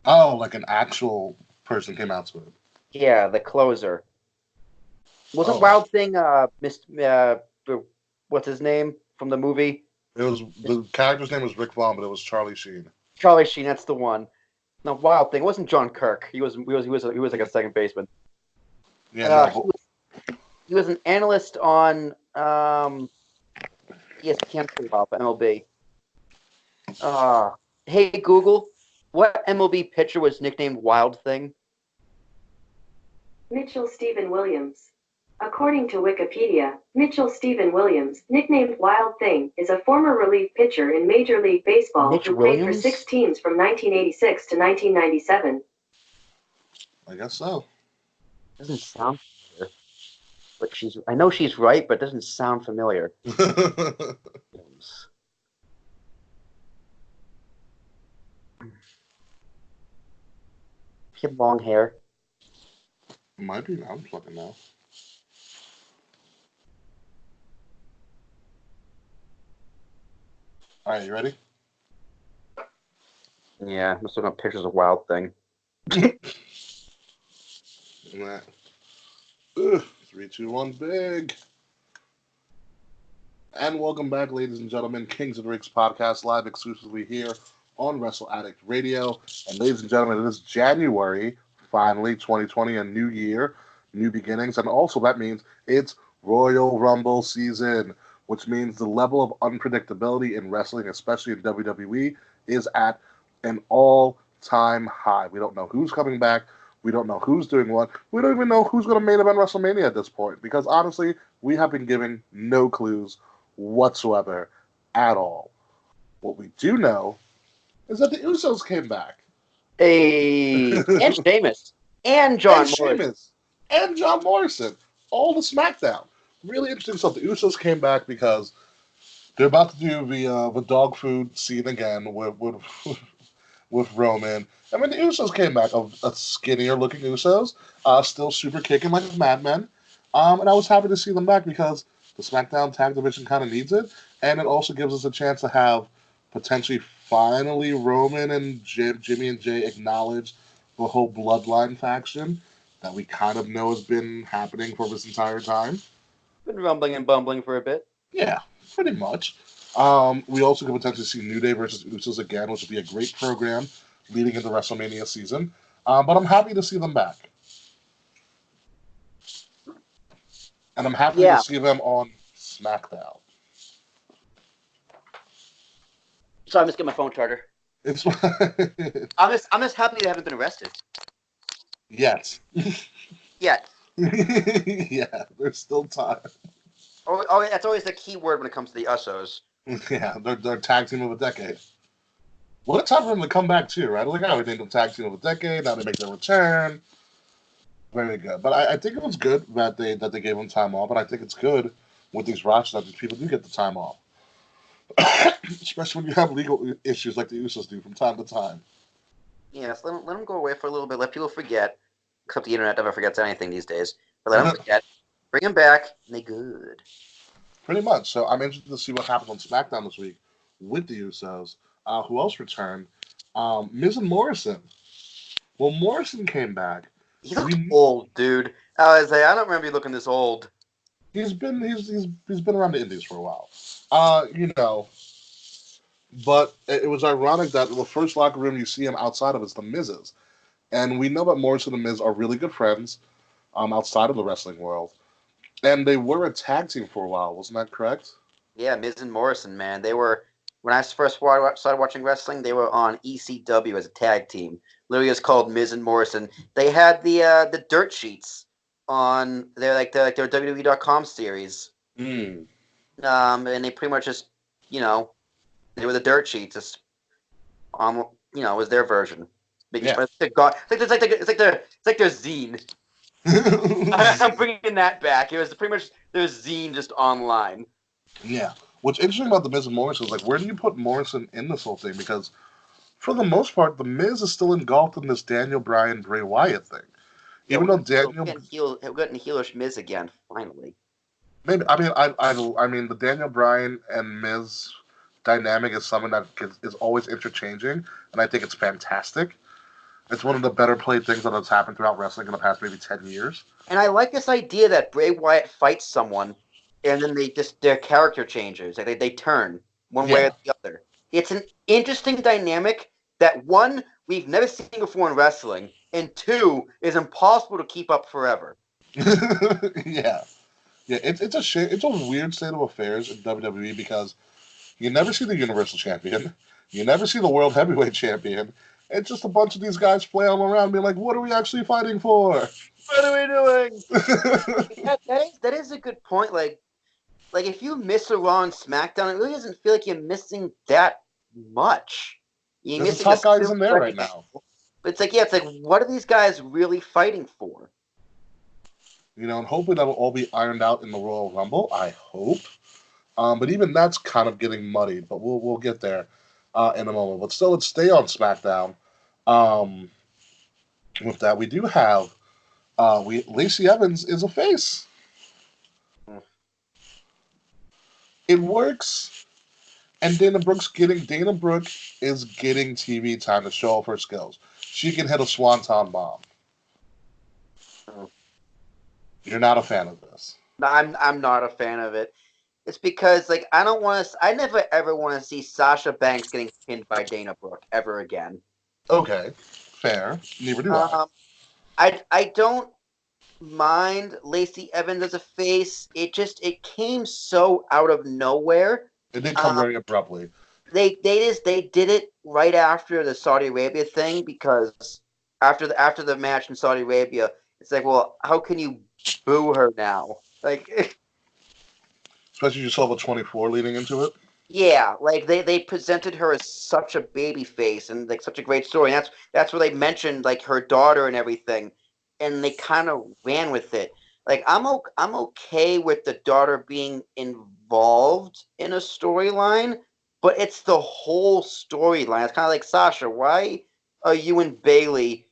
Oh, like an actual person came out to it. Yeah, the closer. Wasn't Oh, Wild Thing what's his name from the movie? the character's name was Rick Vaughn, but it was Charlie Sheen. Charlie Sheen. That's the one. No, Wild Thing. It wasn't John Kirk. He was like a second baseman. Yeah, no, He was an analyst on ESPN for a while for MLB. Hey Google, what MLB pitcher was nicknamed Wild Thing? Mitchell Stephen Williams. According to Wikipedia, Mitchell Stephen Williams, nicknamed Wild Thing, is a former relief pitcher in Major League Baseball who played for 6 teams from 1986 to 1997. I guess so. Doesn't sound familiar. But I know she's right, but it doesn't sound familiar. She had long hair. Might be. I'm looking now. All right, you ready? Yeah, I'm just looking at pictures of Wild Thing. That. 3, 2, 1, big. And welcome back, ladies and gentlemen. Kings and Ricks podcast live exclusively here on Wrestle Addict Radio. And ladies and gentlemen, it is January, finally, 2020, a new year, new beginnings. And also that means it's Royal Rumble season, which means the level of unpredictability in wrestling, especially in WWE, is at an all-time high. We don't know who's coming back. We don't know who's doing what. We don't even know who's going to main event WrestleMania at this point. Because honestly, we have been given no clues whatsoever at all. What we do know is that the Usos came back. Hey, and Sheamus. And John Morrison. And John Morrison. All the SmackDown. Really interesting stuff. The Usos came back because they're about to do the dog food scene again with Roman. I mean, the Usos came back, a skinnier looking Usos, still super kicking like madmen. And I was happy to see them back because the SmackDown tag division kind of needs it, and it also gives us a chance to have potentially finally Roman and Jimmy and Jay acknowledge the whole Bloodline faction that we kind of know has been happening for this entire time. Been rumbling and bumbling for a bit. Yeah, pretty much. We also could potentially see New Day versus Usos again, which would be a great program leading into WrestleMania season. But I'm happy to see them back. And I'm happy to see them on SmackDown. So I'm just getting my phone charger. It's I'm just happy they haven't been arrested. Yet. Yet. Yeah, there's still time. Oh, that's always the key word when it comes to the Usos. Yeah, they're tag team of a decade. Well, it's time for them to come back too, right? Like, we named them tag team of a decade. Now they make their return. Very good. But I think it was good that they gave them time off, and I think it's good with these rosters that these people do get the time off. Especially when you have legal issues like the Usos do from time to time. Yes, let them go away for a little bit. Let people forget. Except the internet never forgets anything these days. But let them forget. Bring them back, and they good. Pretty much. So I'm interested to see what happens on SmackDown this week with the Usos. Who else returned? Miz and Morrison. Well, Morrison came back. He looks old, dude. I don't remember you looking this old. He's been around the Indies for a while. But it was ironic that the first locker room you see him outside of is the Miz's. And we know that Morrison and Miz are really good friends outside of the wrestling world. And they were a tag team for a while, wasn't that correct? Yeah, Miz and Morrison, man. They were, when I first started watching wrestling, they were on ECW as a tag team. Literally, it's called Miz and Morrison. They had the dirt sheets on their their WWE.com series. Mm. And they pretty much just, they were the dirt sheets. Just, it was their version. Yeah. It's like their zine. I'm bringing that back. It was pretty much their zine just online. Yeah. What's interesting about the Miz and Morrison is where do you put Morrison in this whole thing? Because for the most part, the Miz is still engulfed in this Daniel Bryan Bray Wyatt thing. Even though Daniel, we're getting heelish Miz again finally. Maybe I mean the Daniel Bryan and Miz dynamic is something that is always interchanging, and I think it's fantastic. It's one of the better played things that has happened throughout wrestling in the past maybe 10 years. And I like this idea that Bray Wyatt fights someone, and then their character changes. They turn one way or the other. It's an interesting dynamic that, one, we've never seen before in wrestling, and two, is impossible to keep up forever. Yeah. It's a shame. It's a weird state of affairs in WWE because you never see the Universal Champion, you never see the World Heavyweight Champion. It's just a bunch of these guys flailing around being like, what are we actually fighting for? What are we doing? that is a good point. Like if you miss a Raw and SmackDown, it really doesn't feel like you're missing that much. You're There's the missing top guys in there right now. But it's like, what are these guys really fighting for? And hopefully that'll all be ironed out in the Royal Rumble. I hope. But even that's kind of getting muddied. But we'll get there in a moment. But still, let's stay on SmackDown. With that, we do have Lacey Evans is a face. It works, and Dana Brooke is getting TV time to show off her skills. She can hit a swanton bomb. You're not a fan of this. No, I'm not a fan of it. It's because I never ever want to see Sasha Banks getting pinned by Dana Brooke ever again. Okay, fair. Neither do I. I don't mind Lacey Evans as a face. It came so out of nowhere. It did come very abruptly. They did it right after the Saudi Arabia thing, because after the match in Saudi Arabia, it's like, well, how can you boo her now? Like, especially you saw the 24 leading into it. Yeah, like they presented her as such a baby face and like such a great story. And that's where they mentioned like her daughter and everything, and they kind of ran with it. Like I'm okay with the daughter being involved in a storyline, but it's the whole storyline. It's kind of like, Sasha, why are you and Bailey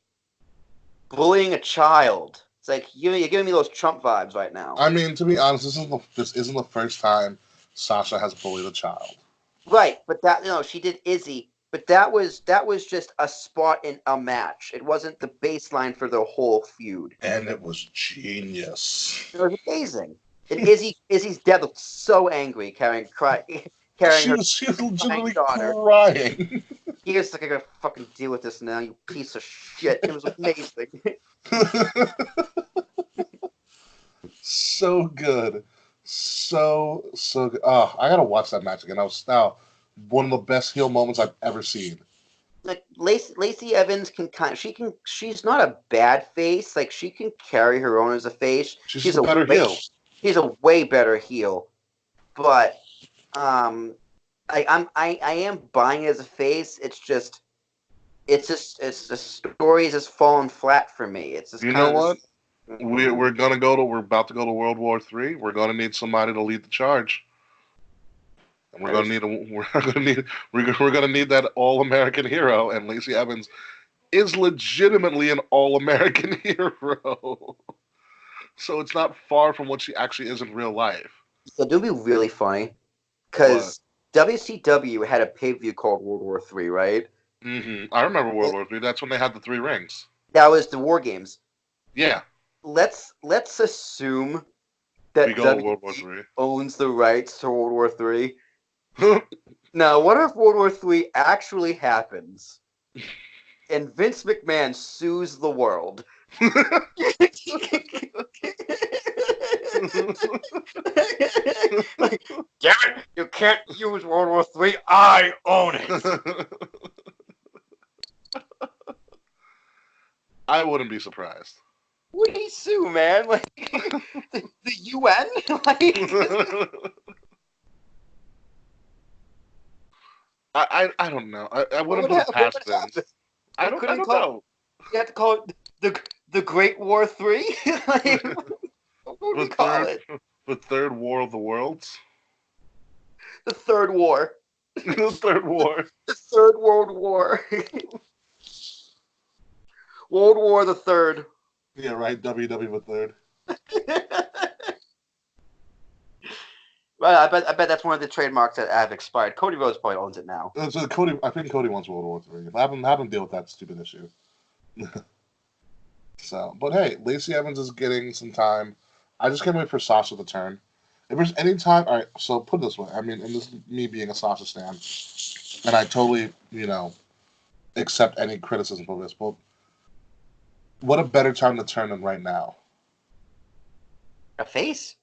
bullying a child? It's like you're giving me those Trump vibes right now. I mean, to be honest, this isn't the first time Sasha has bullied a child. Right, but she did Izzy, but that was just a spot in a match. It wasn't the baseline for the whole feud. And it was genius. It was amazing. And Izzy's dad looked so angry carrying she was legitimately crying. He was like, I gotta fucking deal with this now, you piece of shit. It was amazing. So good. So good. Oh, I gotta watch that match again. That was now one of the best heel moments I've ever seen. Like Lacey Evans she's not a bad face. Like she can carry her own as a face. She's a better heel. She's a way better heel. But I am buying it as a face. It's the story's just fallen flat for me. It's just what? We're about to go to World War III. We're gonna need somebody to lead the charge. And we're gonna need that all-American hero, and Lacey Evans is legitimately an all-American hero. So it's not far from what she actually is in real life. So it'll be really funny, because WCW had a pay-per-view called World War III, right? Mm-hmm. I remember World War III. That's when they had the 3 rings. That was the War Games. Yeah. Let's assume that WWE owns the rights to World War III. Now, what if World War III actually happens, and Vince McMahon sues the world? Like, damn it! You can't use World War III. I own it. I wouldn't be surprised. Would he sue, man? Like the UN? I don't know. I wouldn't put it past Vince. I don't know. You have to call it the Great War 3? Like, what would we call it? The Third War of the Worlds? The Third War. The Third War. The Third World War. World War the Third. Yeah, right. WW the Third. Well, I bet that's one of the trademarks that have expired. Cody Rhodes probably owns it now. So I think Cody wants World War III. Have him deal with that stupid issue. So, but hey, Lacey Evans is getting some time. I just can't wait for Sasha to turn. If there's any time, all right. So put it this way. I mean, and this is me being a Sasha stan, and I totally, accept any criticism for this. But what a better time to turn than right now? A face?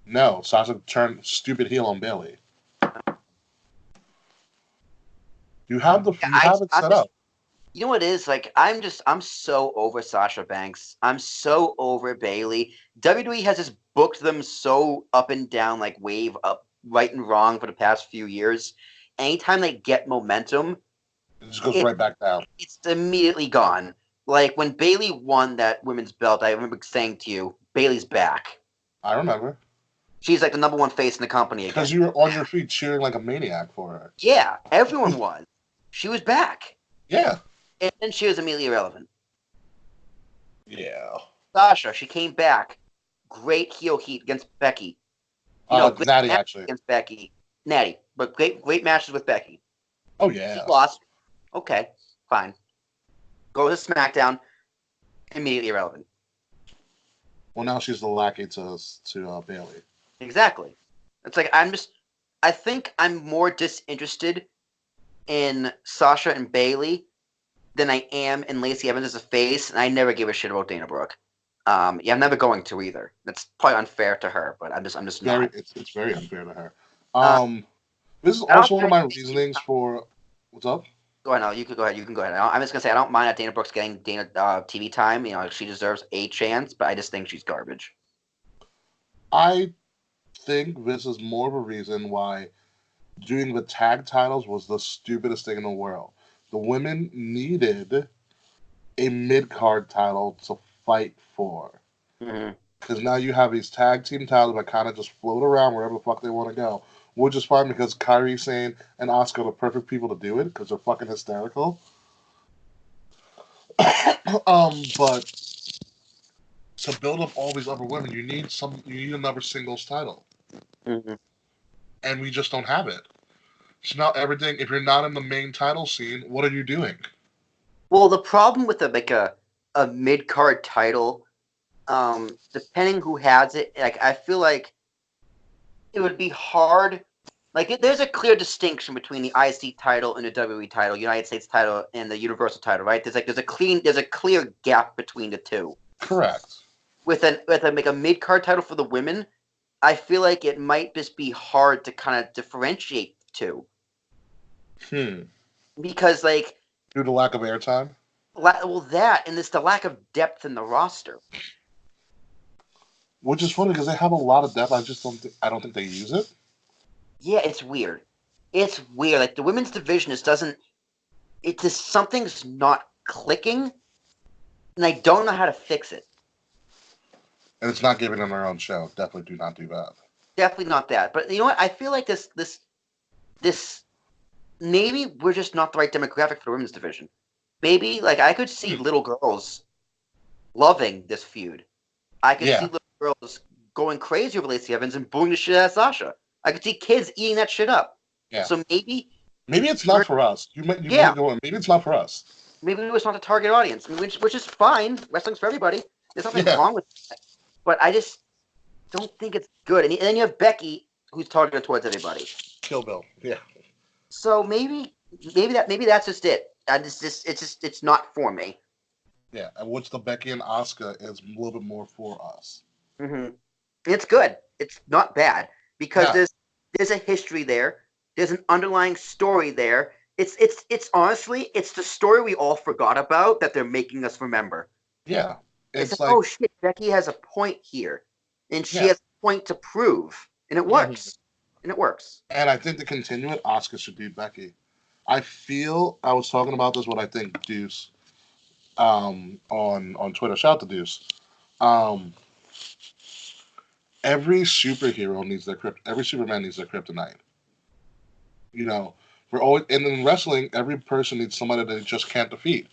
No, Sasha turned stupid heel on Bailey. You have it set up. You know what it is? Like, I'm so over Sasha Banks. I'm so over Bailey. WWE has just booked them so up and down, like wave up, right and wrong for the past few years. Anytime they get momentum, It just goes it, right back down. it's immediately gone. Like when Bailey won that women's belt, I remember saying to you, Bailey's back. I remember. She's like the number one face in the company again. Because you were on your feet cheering like a maniac for her. Yeah, everyone was. She was back. Yeah. And then she was immediately irrelevant. Yeah. Sasha, she came back. Great heel heat against Becky. Great Natty, actually. against Becky. Natty, but great matches with Becky. Oh, yeah. She lost. Okay, fine. Go to SmackDown. Immediately irrelevant. Well, now she's the lackey to Bailey. Exactly. It's like I think I'm more disinterested in Sasha and Bailey than I am in Lacey Evans as a face, and I never give a shit about Dana Brooke. I'm never going to either. That's probably unfair to her, but I'm just not. It's very unfair to her. This is also one of my reasonings for what's up. Go ahead. No, you can go ahead. You can go ahead. I'm just gonna say I don't mind that Dana Brooke's getting TV time. She deserves a chance, but I just think she's garbage. I think this is more of a reason why doing the tag titles was the stupidest thing in the world. The women needed a mid-card title to fight for. Because now you have these tag team titles that kind of just float around wherever the fuck they want to go. Which is fine because Kairi Sane and Asuka are the perfect people to do it because they're fucking hysterical. But to build up all these other women, you need another singles title. And we just don't have it. So now everything, if you're not in the main title scene, what are you doing? Well, the problem with a mid-card title, depending who has it, like I feel like it would be hard. Like there's a clear distinction between the IC title and the WWE title, United States title, and the Universal title, right? There's a clear gap between the two. Correct. With a mid-card title for the women, I feel like it might just be hard to kind of differentiate the two. Because like due to lack of airtime. Well, that and it's the lack of depth in the roster. Which is funny because they have a lot of depth. I don't think they use it. Yeah, it's weird. It's weird. Like the women's division something's not clicking, and I don't know how to fix it. And it's not giving them their own show. Definitely do not do that. Definitely not that. But you know what? I feel like this maybe we're just not the right demographic for the women's division. Maybe like I could see little girls loving this feud. I could see little girls going crazy over Lacey Evans and booing the shit out of Sasha. I could see kids eating that shit up. Yeah. So maybe it's not for us. You might go in. Maybe it's not for us. Maybe it's not the target audience, which is fine. Wrestling's for everybody. There's nothing wrong with that. But I just don't think it's good. And then you have Becky, who's targeted towards everybody. Kill Bill. Yeah. So maybe that's just it. It's not for me. Yeah, and what's the Becky and Asuka is a little bit more for us. It's good. It's not bad because there's a history there. There's an underlying story there. It's honestly it's the story we all forgot about that they're making us remember. Yeah, it's like oh shit, Becky has a point here, and she has a point to prove, and it works. And it works. And I think to continue it, Asuka should beat Becky. I was talking about this with I think Deuce on Twitter. Shout out to Deuce. Every superhero needs every Superman needs their kryptonite. We're always and in wrestling, every person needs somebody that they just can't defeat.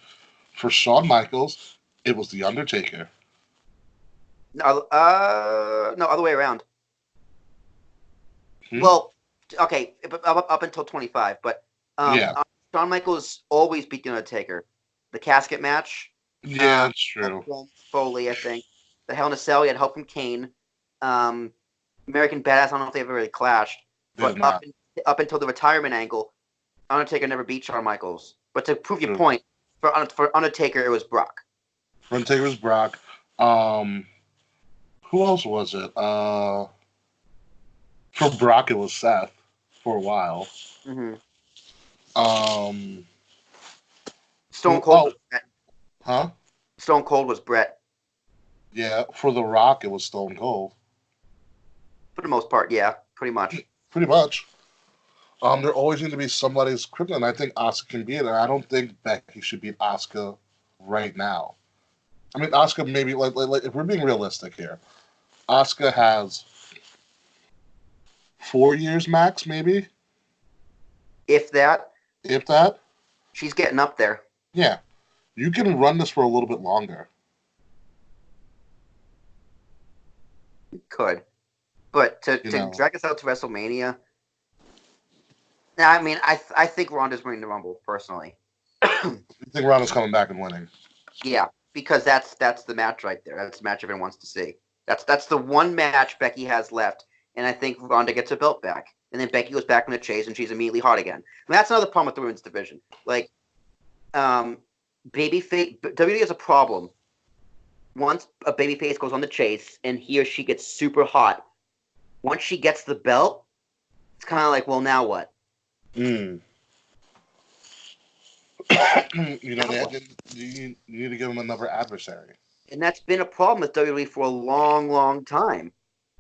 For Shawn Michaels, it was The Undertaker. No, other way around. Well, okay, up until 25, but Shawn Michaels always beat The Undertaker. The casket match. Yeah, that's true. Foley, I think. The Hell in a Cell, he had help from Kane. American Badass, I don't know if they ever really clashed. But up until the retirement angle, Undertaker never beat Shawn Michaels. But to prove your point, for Undertaker, it was Brock. For Undertaker, it was Brock. Who else was it? For Brock, it was Seth for a while. Stone Cold was Brett. Huh? Stone Cold was Brett. Yeah, for The Rock, it was Stone Cold. For the most part, yeah, pretty much. Pretty much. There always need to be somebody's kryptonite, and I think Asuka can beat it. And I don't think Becky should beat Asuka right now. I mean, Asuka maybe like if we're being realistic here, Asuka has 4 years max, maybe. If that. If that. She's getting up there. Yeah, you can run this for a little bit longer. You could, but to drag us out to WrestleMania. Now, I mean, I think Ronda's winning the Rumble personally. You think Ronda's coming back and winning? Yeah, because that's the match right there. That's the match everyone wants to see. That's the one match Becky has left, and I think Ronda gets her belt back, and then Becky goes back in the chase, and she's immediately hot again. And that's another problem with the women's division. Like, babyface WWE has a problem. Once a babyface goes on the chase, and he or she gets super hot, once she gets the belt, it's kind of like, well, now what? You need to give them another adversary. And that's been a problem with WWE for a long, long time.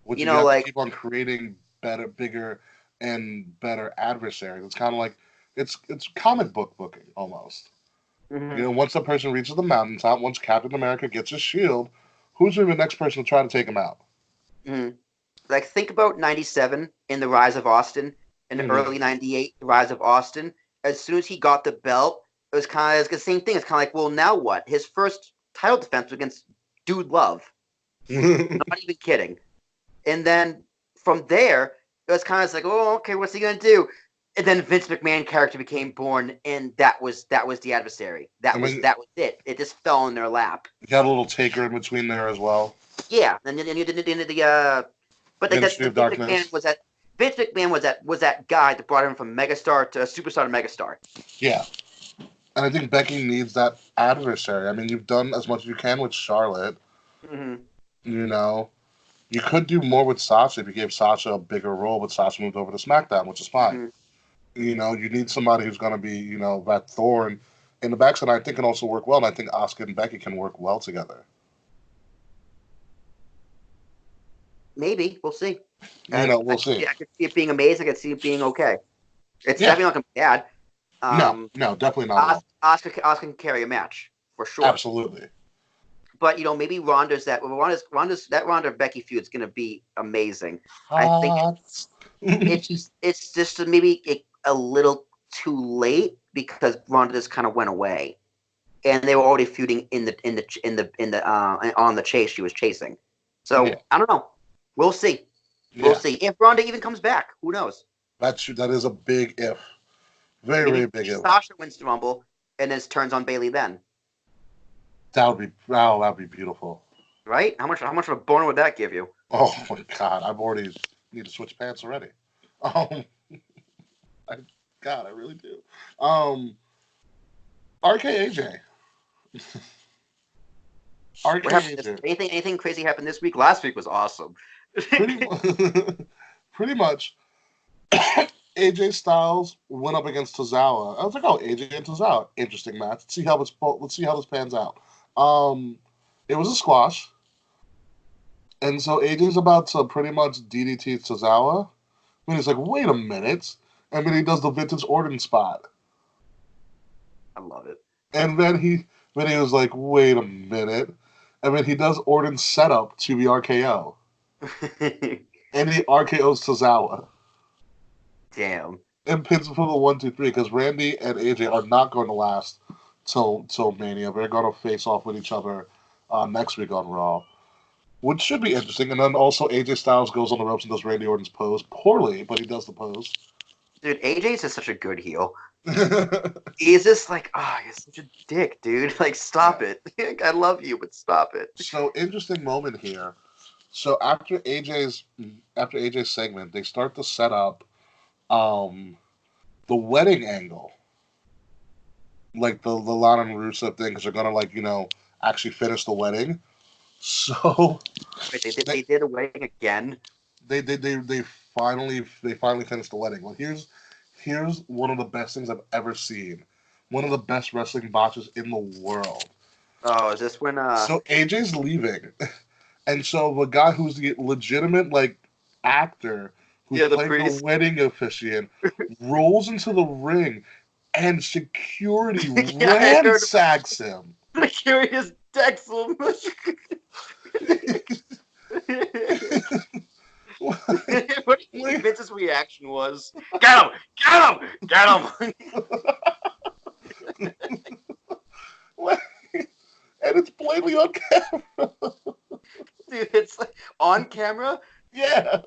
Which you have to keep on creating better, bigger, and better adversaries. It's kind of like it's comic book booking almost. Mm-hmm. Once a person reaches the mountaintop, once Captain America gets his shield, who's the next person to try to take him out? Mm-hmm. Like, think about 97 in the Rise of Austin, in the early 98, the Rise of Austin. As soon as he got the belt, it was kind of the same thing. It's kind of like, well, now what? His first title defense was against Dude Love. Not even kidding. And then from there, it was kind of like, oh, okay, what's he gonna do? And then Vince McMahon character became born, and that was the adversary. That was it. It just fell in their lap. You got a little Taker in between there as well. Yeah, and then you did but Vince McMahon was that guy that brought him from megastar to superstar to megastar. Yeah. And I think Becky needs that adversary. I mean, you've done as much as you can with Charlotte. Mm-hmm. You could do more with Sasha if you gave Sasha a bigger role, but Sasha moved over to SmackDown, which is fine. Mm-hmm. You need somebody who's going to be, that thorn in the backside. I think can also work well, and I think Asuka and Becky can work well together. Maybe. We'll see. We'll see. I could see it being amazing. I could see it being okay. It's definitely not going to be bad. No, definitely not. Asuka can carry a match for sure. Absolutely. But maybe Ronda's that Ronda Becky feud is going to be amazing. I think it's just maybe a little too late because Ronda just kind of went away, and they were already feuding in the on the chase she was chasing. So I don't know. We'll see. We'll see if Ronda even comes back. Who knows? That is a big if. Very, very big if. Sasha wins the Rumble and then turns on Bayley then. That would be beautiful. Right? How much of a boner would that give you? Oh my God! I've already need to switch pants already. I really do. RKAJ. Anything crazy happened this week? Last week was awesome. Pretty much. AJ Styles went up against Tozawa. I was like, oh, AJ and Tozawa, interesting match. Let's see how this pans out. It was a squash, and so AJ's about to pretty much DDT Tozawa. And he's like, wait a minute, and then he does the vintage Orton spot. I love it. And then he was like, wait a minute, and then he does Orton's setup to the RKO, and he RKO's Tozawa. Damn. And pins for the 1, 2, 3 because Randy and AJ are not going to last till Mania. They're going to face off with each other next week on Raw, which should be interesting. And then also AJ Styles goes on the ropes and does Randy Orton's pose poorly, but he does the pose. Dude, AJ's just such a good heel. He's just like, you're such a dick, dude. Like, stop it. I love you, but stop it. So interesting moment here. So after AJ's segment, they start to set up the wedding angle, like the Lana and Rusev thing, because they're gonna actually finish the wedding. So wait, they did a wedding again. They finally finished the wedding. Well, here's one of the best things I've ever seen one of the best wrestling botches in the world. Oh, is this when So AJ's leaving, and so the guy who's the legitimate actor who's playing the wedding officiant rolls into the ring, and security ransacks him. Security is decks him. What do you think Vince's reaction was? Get him! Get him! Get him! And it's blatantly on camera. Dude, it's like on camera? Yeah.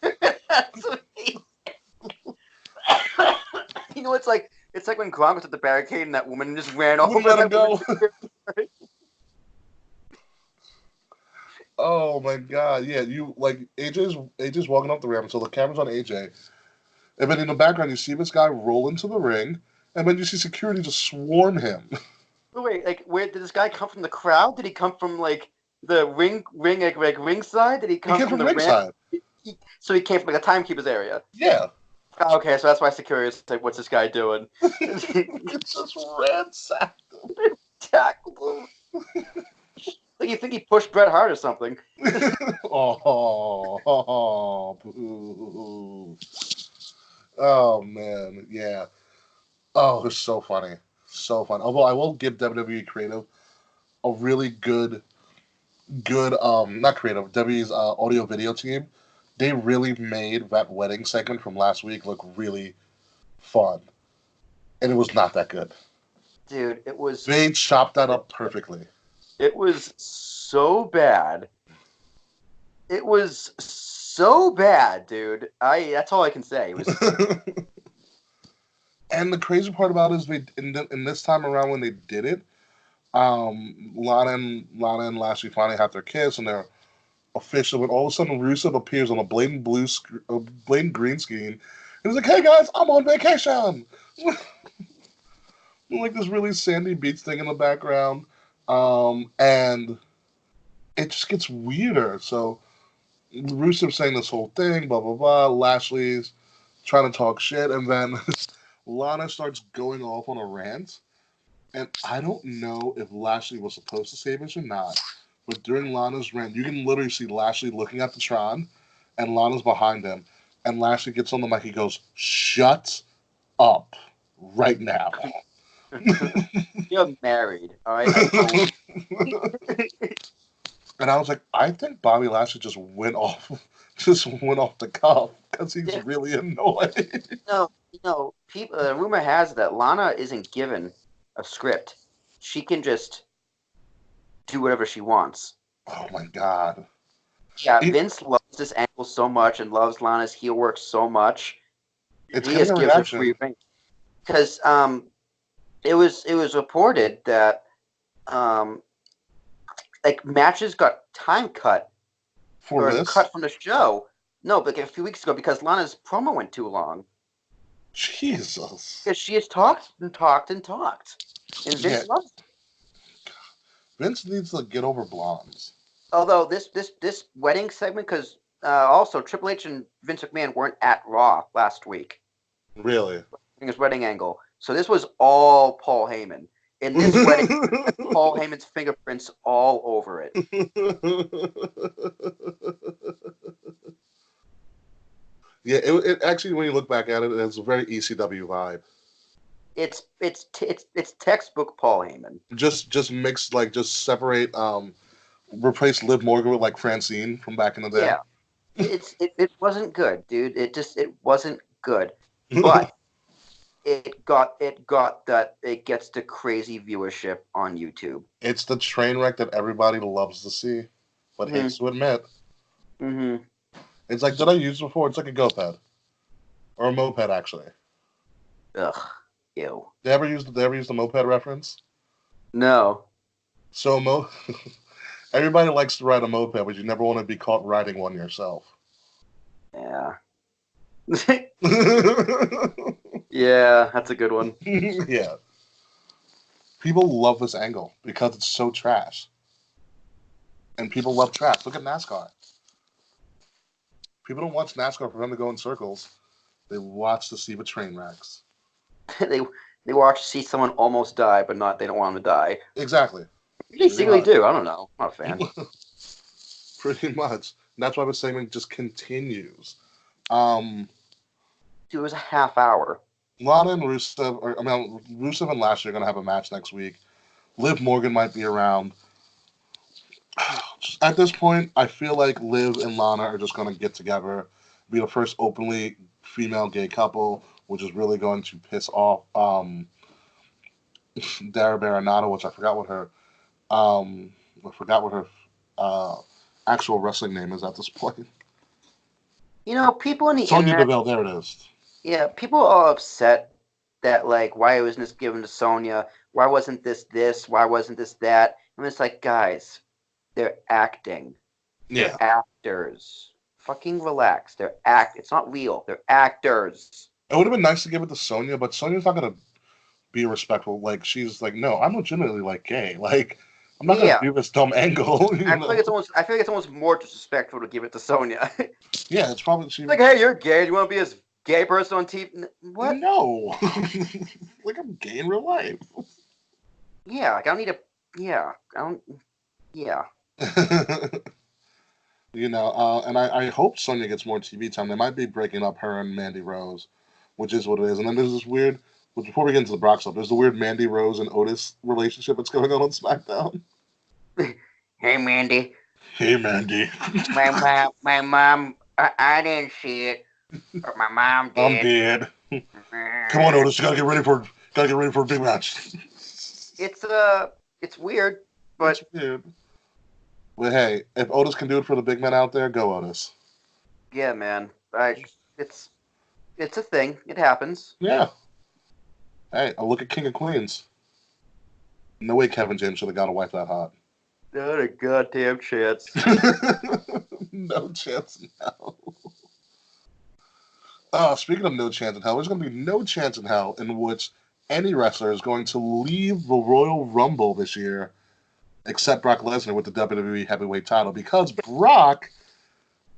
That's amazing. You know, it's like when Gronk was at the barricade and that woman just ran off and let him go. Oh my god, yeah, you AJ's walking up the ramp, so the camera's on AJ. And then in the background you see this guy roll into the ring, and then you see security just swarm him. Wait, where did this guy come from? The crowd? Did he come from the ringside? Did he come from the ringside? So he came from the timekeeper's area. Yeah. Okay, so that's why security is like, what's this guy doing? It's just ransacked him. Tackled him. Like you think he pushed Bret Hart or something. Boo. Oh man, yeah. Oh, it's so funny. So fun. Although I will give WWE Creative a really good not creative, WWE's audio video team. They really made that wedding segment from last week look really fun. And it was not that good. Dude, it was... They chopped that up perfectly. It was so bad. It was so bad, dude. That's all I can say. It was... And the crazy part about it is in this time around when they did it, Lana and Lashley finally have their kiss and they're official. And all of a sudden, Rusev appears on a blatant green screen. He's like, "Hey guys, I'm on vacation." Like this really Sandy Beats thing in the background, and it just gets weirder. So Rusev saying this whole thing, blah blah blah. Lashley's trying to talk shit, and then Lana starts going off on a rant. And I don't know if Lashley was supposed to say this or not, but during Lana's rant, you can literally see Lashley looking at the Tron, and Lana's behind him. And Lashley gets on the mic, he goes, "Shut up right now." You're married, all right? And I was like, I think Bobby Lashley just went off the cuff because he's really annoyed. No, people. Rumor has it that Lana isn't given a script. She can just do whatever she wants. Oh my god. Yeah, Vince loves this angle so much and loves Lana's heel work so much. It's he just gives her free reign. Because it was reported that matches got time cut cut from the show. No, but a few weeks ago because Lana's promo went too long. Jesus. Because she has talked and talked and talked. And Vince loves it. Vince needs to get over blondes. Although this wedding segment, because also Triple H and Vince McMahon weren't at Raw last week. Really? His wedding angle. So this was all Paul Heyman. In this wedding, Paul Heyman's fingerprints all over it. Yeah, it actually, when you look back at it, it has a very ECW vibe. It's textbook Paul Heyman. Just mix, just separate, replace Liv Morgan with Francine from back in the day. Yeah, it wasn't good, dude. It wasn't good, but it gets the crazy viewership on YouTube. It's the train wreck that everybody loves to see, but hates to admit. Mm-hmm. It's like, did I use it before? It's like a GoPed. Or a moped, actually. Ugh. Ew. They ever use the moped reference? No. So everybody likes to ride a moped, but you never want to be caught riding one yourself. Yeah. Yeah, that's a good one. Yeah. People love this angle because it's so trash. And people love trash. Look at NASCAR. People don't watch NASCAR for them to go in circles. They watch to see the train wrecks. They watch to see someone almost die, but they don't want them to die. Exactly. They secretly do. I don't know. I'm not a fan. Pretty much. And that's why the segment just continues. Dude, it was a half hour. Lana and Rusev and Lashley are going to have a match next week. Liv Morgan might be around. At this point, I feel like Liv and Lana are just going to get together, be the first openly female gay couple, which is really going to piss off Dara Baronado, which I forgot what her actual wrestling name is at this point. People in the Sonya internet... Deville, there it is. Yeah, people are upset that, like, why wasn't this given to Sonya? Why wasn't this? Why wasn't this that? And it's like, guys, they're acting. Yeah. They're actors. Fucking relax. It's not real. They're actors. It would have been nice to give it to Sonya, but Sonya's not going to be respectful. Like, she's like, no, I'm legitimately, like, gay. Like, I'm not going to do this dumb angle. I feel like it's almost more disrespectful to give it to Sonya. Yeah, it's probably... like, hey, you're gay. Do you want to be this gay person on TV? What? No. Like, I'm gay in real life. Yeah, like, I don't need a... Yeah, I don't... Yeah. And I hope Sonya gets more TV time. They might be breaking up her and Mandy Rose, which is what it is. And then there's this weird... But before we get into the Brock stuff, there's the weird Mandy Rose and Otis relationship that's going on SmackDown. Hey, Mandy. Hey, Mandy. My mom, I didn't see it, but my mom did. I'm dead. Come on, Otis, you gotta get ready for a big match. It's weird, but it's weird. Well, hey, if Otis can do it for the big men out there, go Otis. Yeah, man. It's a thing. It happens. Yeah. Hey, I'll look at King of Queens. No way Kevin James should have got a wife that hot. Not a goddamn chance. No chance in hell. Speaking of no chance in hell, there's going to be no chance in hell in which any wrestler is going to leave the Royal Rumble this year, except Brock Lesnar with the WWE Heavyweight title, because Brock,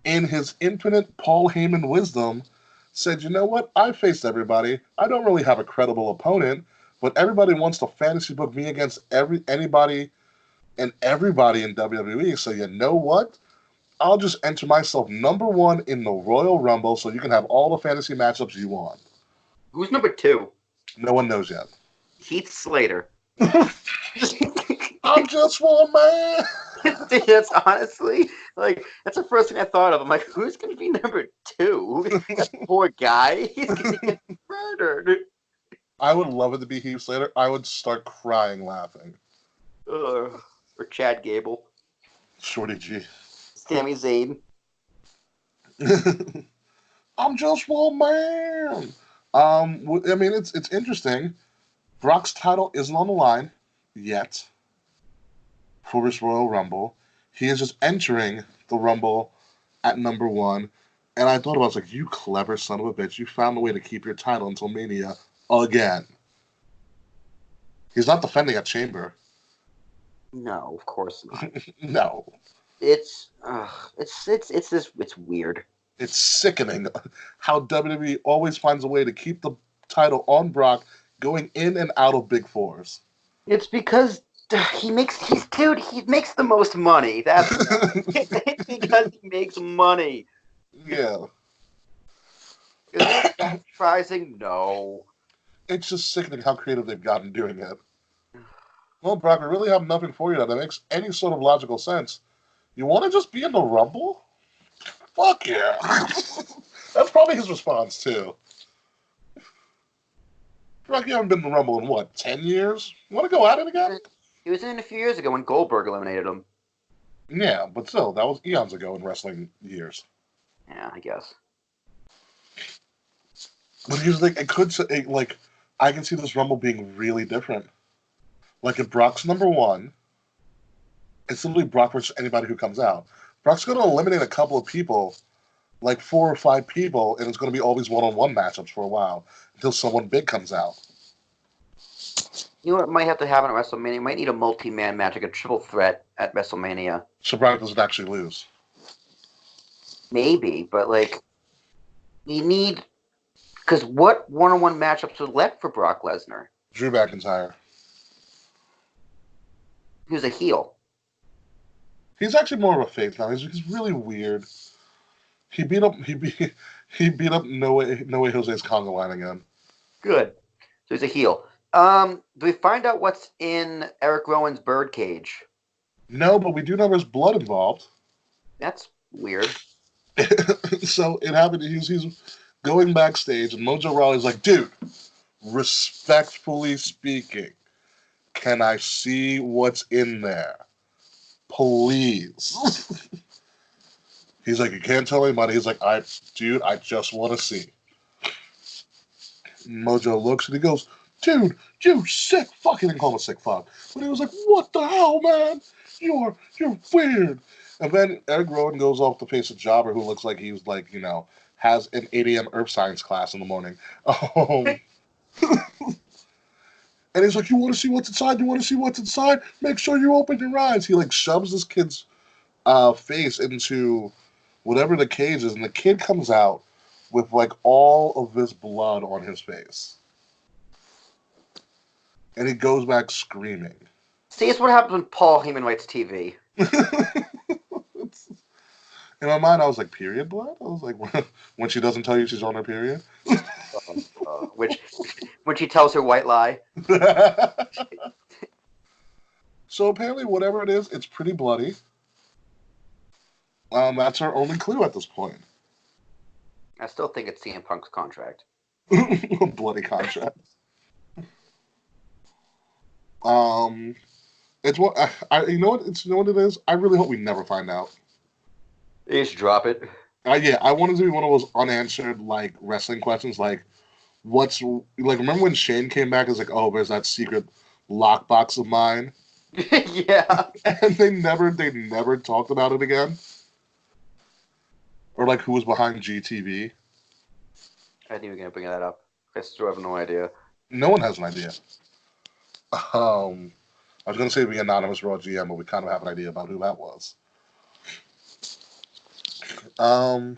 in his infinite Paul Heyman wisdom, said, you know what? I faced everybody. I don't really have a credible opponent, but everybody wants to fantasy book me against anybody and everybody in WWE. So you know what? I'll just enter myself number 1 in the Royal Rumble so you can have all the fantasy matchups you want. Who's number 2? No one knows yet. Heath Slater. I'm just one man. Dude, that's honestly, like, that's the first thing I thought of. I'm like, who's going to be number 2? That poor guy. He's going to get murdered. I would love it to be Heath Slater. I would start crying laughing. Or Chad Gable. Shorty G. Sami Zayn. I'm just one man. I mean, it's interesting. Brock's title isn't on the line yet for this Royal Rumble. He is just entering the Rumble at number 1. And I thought about it, I was like, you clever son of a bitch. You found a way to keep your title until Mania again. He's not defending at Chamber. No, of course not. No. It's weird. It's sickening how WWE always finds a way to keep the title on Brock going in and out of Big Fours. It's because he makes the most money. That's it's because he makes money. Yeah. Is it advertising? No. It's just sickening how creative they've gotten doing it. Well, Brock, I really have nothing for you that makes any sort of logical sense. You want to just be in the Rumble? Fuck yeah. That's probably his response, too. Brock, you haven't been in the Rumble in, what, 10 years? You want to go at it again? He was in a few years ago when Goldberg eliminated him. Yeah, but still, that was eons ago in wrestling years. Yeah, I guess. But he was like, I can see this Rumble being really different. Like, if Brock's number 1, it's simply Brock versus anybody who comes out. Brock's going to eliminate a couple of people, like 4 or 5 people, and it's going to be always one-on-one matchups for a while until someone big comes out. You know what might have to happen at WrestleMania? You might need a multi-man match, like a triple threat at WrestleMania. So Brock doesn't actually lose. Maybe, but, like, you need... Because what one-on-one matchups are left for Brock Lesnar? Drew McIntyre. He was a heel. He's actually more of a face now. He's really weird. He beat up No Way Jose's Conga Line again. Good. So he's a heel. Do we find out what's in Eric Rowan's birdcage? No, but we do know there's blood involved. That's weird. So it happened. He's going backstage, and Mojo Rawley's like, dude, respectfully speaking, can I see what's in there? Please. He's like, you can't tell anybody. He's like, dude, I just want to see. Mojo looks and he goes, dude, you sick fuck. He didn't call him a sick fuck. But he was like, what the hell, man? You're weird. And then Eric Rowan goes off to face a jobber who looks like he's like, has an 8 a.m. earth science class in the morning. And he's like, you want to see what's inside? You want to see what's inside? Make sure you open your eyes. He like shoves this kid's face into whatever the cage is, and the kid comes out with like all of this blood on his face. And he goes back screaming. See, it's what happens when Paul Heyman writes TV. In my mind, I was like, period blood? I was like, when she doesn't tell you she's on her period? Which when she tells her white lie. So apparently, whatever it is, it's pretty bloody. That's our only clue at this point. I still think it's CM Punk's contract. Bloody contract. It's what you know what it is. I really hope we never find out. You just drop it. Yeah, I want it to be one of those unanswered like wrestling questions, like what's like. Remember when Shane came back? It's like, oh, there's that secret lockbox of mine. Yeah. And they never talked about it again. Or like who was behind GTV. I think we're gonna bring that up. I still have no idea. No one has an idea. I was gonna say the anonymous Raw GM, but we kind of have an idea about who that was. But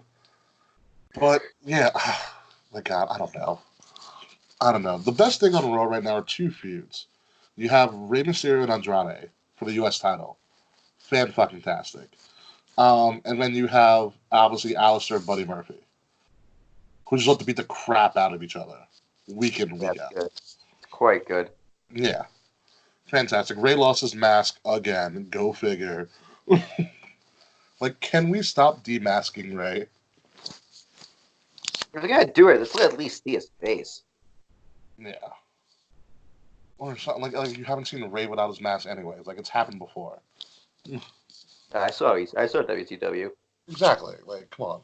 yeah, my God, I don't know. The best thing on Raw right now are two feuds. You have Rey Mysterio and Andrade for the U.S. title. Fan-fucking-tastic. And then you have, obviously, Aleister and Buddy Murphy, who just love to beat the crap out of each other week in, week out. Good. It's quite good. Yeah. Fantastic. Rey lost his mask again. Go figure. Like, can we stop demasking Rey? If they're gonna do it, let's at least see his face. Yeah. Or something like you haven't seen Rey without his mask anyways. Like, it's happened before. I saw WCW. Exactly. Like, come on.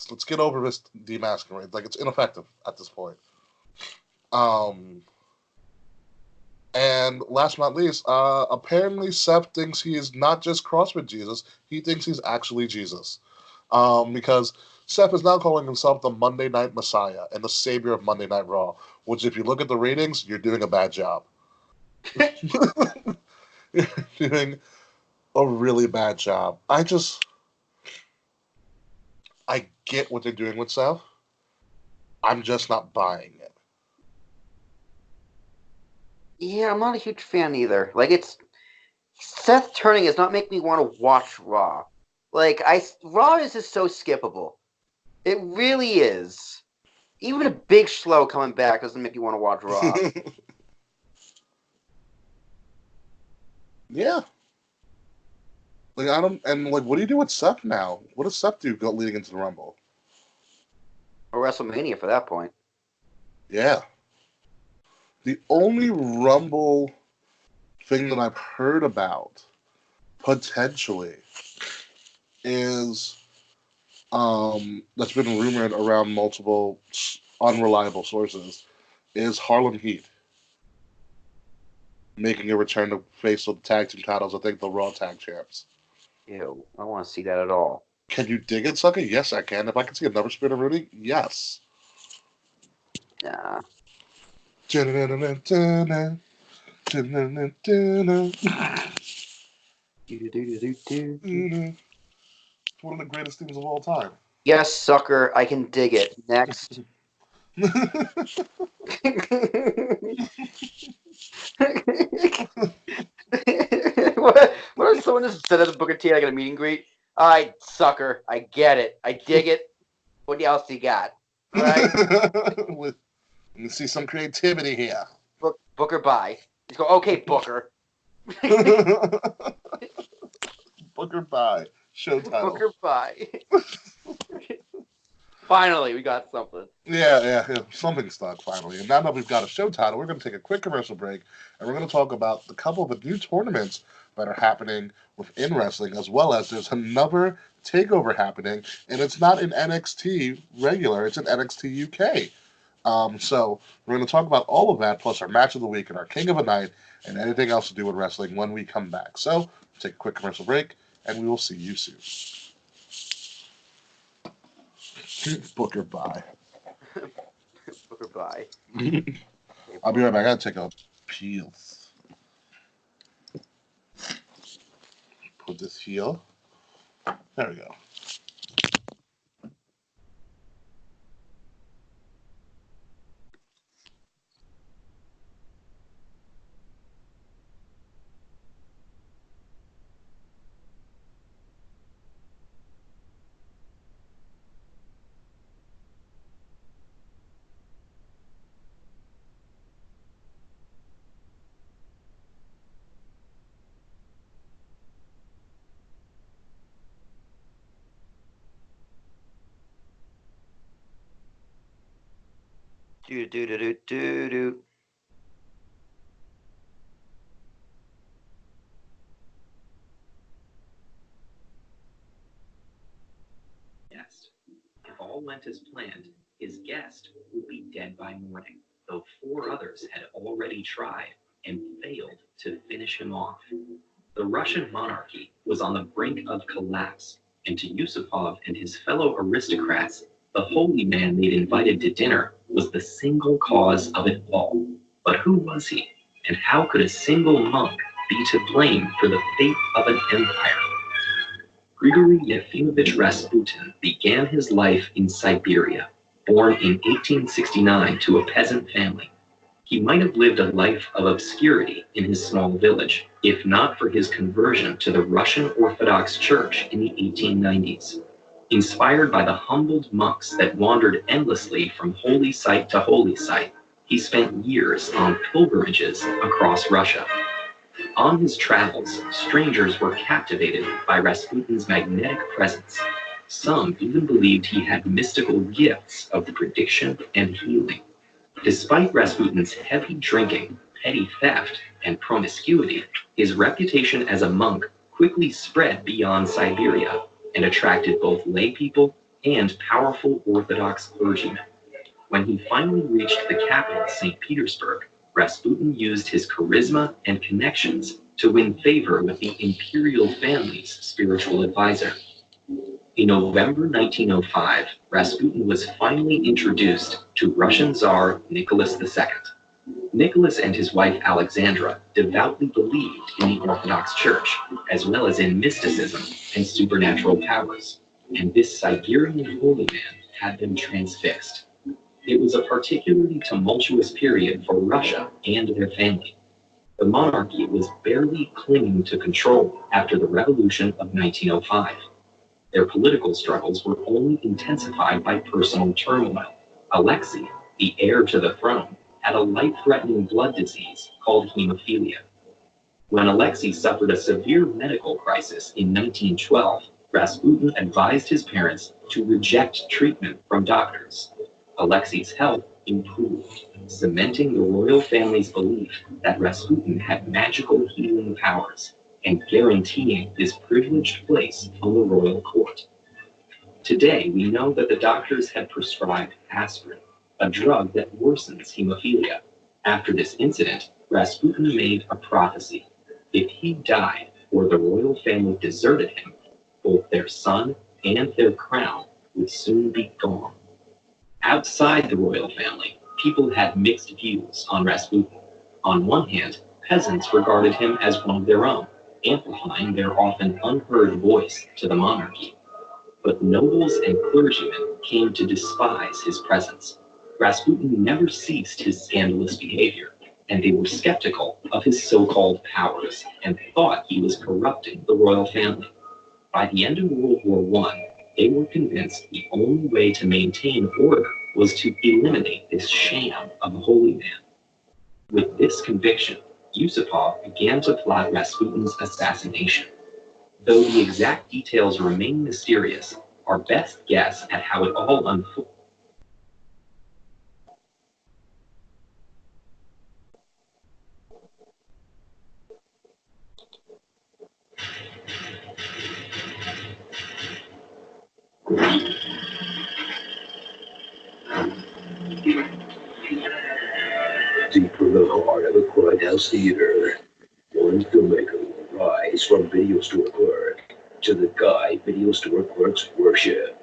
Let's get over this demasking Rey. Like, it's ineffective at this point. And last but not least, apparently Seth thinks he is not just CrossFit Jesus, he thinks he's actually Jesus. Because Seth is now calling himself the Monday Night Messiah and the savior of Monday Night Raw, which if you look at the ratings, you're doing a bad job. You're doing a really bad job. I get what they're doing with Seth. I'm just not buying it. Yeah, I'm not a huge fan either. Like, it's Seth turning is not making me want to watch Raw. Like, Raw is just so skippable. It really is. Even a Big Schlo coming back doesn't make you want to watch Raw. Yeah. Like, what do you do with Seth now? What does Seth do leading into the Rumble? Or WrestleMania for that point. Yeah. The only Rumble thing that I've heard about, potentially, is that's been rumored around multiple unreliable sources, is Harlem Heat making a return to face the tag team titles. I think the Raw Tag Champs. Ew, I don't want to see that at all. Can you dig it, sucker? Yes, I can. If I can see another spin of Rudy, yes. Nah. It's one of the greatest things of all time. Yes, sucker, I can dig it. Next. What if someone just said at the Booker T like at a meet and greet? All right, sucker, I get it, I dig it. What else you got? All right, Let me see some creativity here. Booker, bye. Just go, okay, Booker. Booker bye. Show title. Booker bye. Finally, we got something. Yeah. Something stuck finally. And now that we've got a show title, we're going to take a quick commercial break, and we're going to talk about a couple of the new tournaments that are happening within wrestling, as well as there's another takeover happening, and it's not in NXT regular, it's in NXT UK. So we're going to talk about all of that, plus our match of the week and our king of the night, and anything else to do with wrestling when we come back. So take a quick commercial break, and we will see you soon. Booker bye. Booker bye. I'll be right back. I gotta take a peel. Put this here. There we go. Do. If all went as planned, his guest would be dead by morning, though 4 others had already tried and failed to finish him off. The Russian monarchy was on the brink of collapse, and to Yusupov and his fellow aristocrats, the holy man they'd invited to dinner was the single cause of it all. But who was he, and how could a single monk be to blame for the fate of an empire? Grigory Yefimovich Rasputin began his life in Siberia, born in 1869 to a peasant family. He might have lived a life of obscurity in his small village, if not for his conversion to the Russian Orthodox Church in the 1890s. Inspired by the humbled monks that wandered endlessly from holy site to holy site, he spent years on pilgrimages across Russia. On his travels, strangers were captivated by Rasputin's magnetic presence. Some even believed he had mystical gifts of prediction and healing. Despite Rasputin's heavy drinking, petty theft, and promiscuity, his reputation as a monk quickly spread beyond Siberia and attracted both lay people and powerful Orthodox clergymen. When he finally reached the capital, St. Petersburg, Rasputin used his charisma and connections to win favor with the imperial family's spiritual advisor. In November 1905, Rasputin was finally introduced to Russian Tsar Nicholas II. Nicholas and his wife Alexandra devoutly believed in the Orthodox Church, as well as in mysticism and supernatural powers, and this Siberian holy man had them transfixed. It was a particularly tumultuous period for Russia and their family. The monarchy was barely clinging to control after the revolution of 1905. Their political struggles were only intensified by personal turmoil. Alexei, the heir to the throne, had a life-threatening blood disease called hemophilia. When Alexei suffered a severe medical crisis in 1912, Rasputin advised his parents to reject treatment from doctors. Alexei's health improved, cementing the royal family's belief that Rasputin had magical healing powers and guaranteeing his privileged place on the royal court. Today, we know that the doctors had prescribed aspirin, a drug that worsens hemophilia. After this incident, Rasputin made a prophecy. If he died or the royal family deserted him, both their son and their crown would soon be gone. Outside the royal family, people had mixed views on Rasputin. On one hand, peasants regarded him as one of their own, amplifying their often unheard voice to the monarchy. But nobles and clergymen came to despise his presence. Rasputin never ceased his scandalous behavior, and they were skeptical of his so-called powers and thought he was corrupting the royal family. By the end of World War I, they were convinced the only way to maintain order was to eliminate this sham of a holy man. With this conviction, Yusupov began to plot Rasputin's assassination. Though the exact details remain mysterious, our best guess at how it all unfolded. Deep from the heart of a grindhouse theater, one filmmaker will rise from video store clerk to the guy video store clerks worship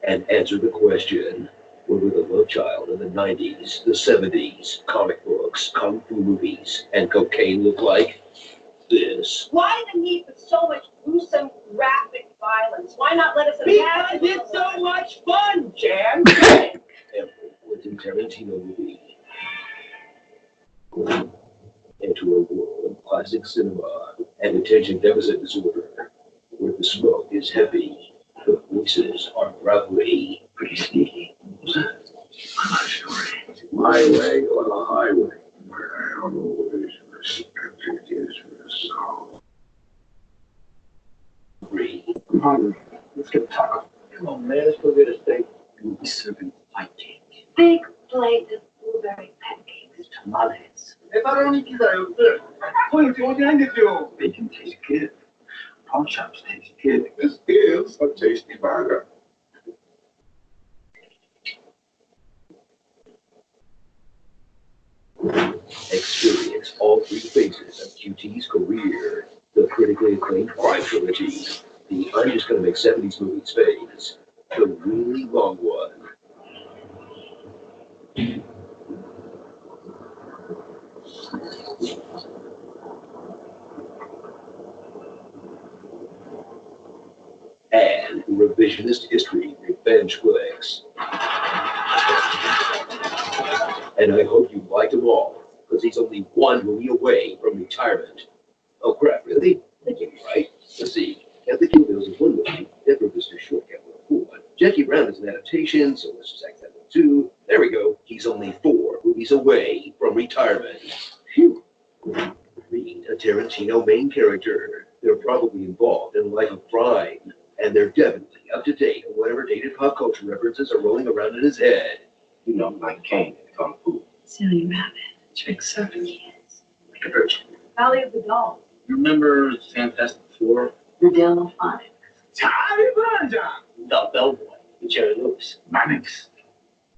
and answer the question, what were the love child of the 90s, the 70s, comic books, kung fu movies, and cocaine look like? This. Why the need for so much gruesome, graphic violence? Why not let us imagine? Because it's so much fun, Jam! Every Quentin Tarantino movie. Enter a world of classic cinema and attention deficit disorder, where the smoke is heavy, the voices are gravelly. Pretty sneaky. I'm not sure. My way or the highway, where I always respected his resolve. I'm hungry. Let's get a taco. Come on, man. Let's go get a steak. We'll be serving white cake. Big plate of blueberry pancakes. Tamales. Bacon tastes good. Pork chops taste good. This is a tasty burger. Experience all three phases of QT's career. The critically acclaimed crime trilogy. The I'm just gonna make 70s movies phase. The really long one. And revisionist history revenge flicks. And I hope you liked them all, because he's only one movie away from retirement. Oh crap, really? Right. Let's see. Kathy Kill Bills is one movie. Death Row Mr. Short got one. Jackie Brown is an adaptation, so let's just act that one too. There we go. He's only 4 movies away from retirement. Phew. Read a Tarantino main character. They're probably involved in a life of crime. And they're definitely up to date on whatever dated pop culture references are rolling around in his head. You know, like Kane and Kung Fu. Silly rabbit. Tricks serving kids. Like a virgin. Valley of the Dolls. You remember Fantastic Four? The Dylan Phonics. Charlie Brown, the Bellboy, with Jerry Lewis. Mannix,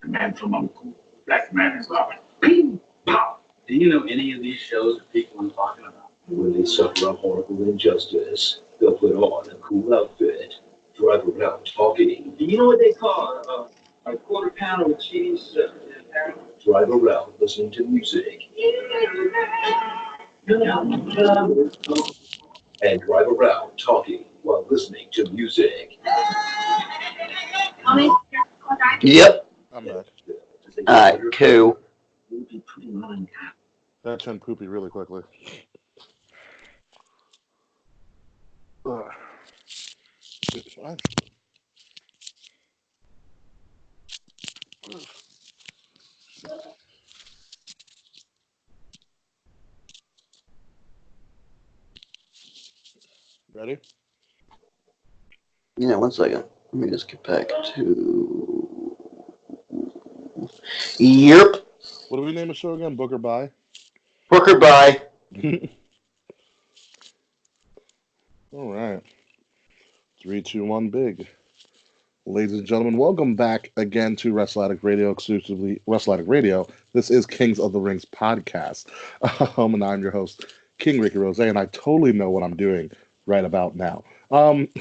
the man from Uncle, Black Man and Robin. Ping, pow. Do you know any of these shows that people I'm talking about? When they suffer a horrible injustice, they'll put on a cool outfit, drive around talking. Do you know what they call a quarter pounder with cheese? Drive around listening to music. And drive around talking while listening to music. Yep. I'm back. Alright, cool. You'll be pretty willing. That turned poopy really quickly. It's fine. Ready? Yeah, 1 second. Let me just get back to. Yep. What do we name the show again? Booker Bye? Booker bye. All right. 3, 2, 1, big. Ladies and gentlemen, welcome back again to WrestleAddict Radio, exclusively WrestleAddict Radio. This is Kings of the Rings podcast. And I'm your host, King Rickie Rose, and I totally know what I'm doing right about now.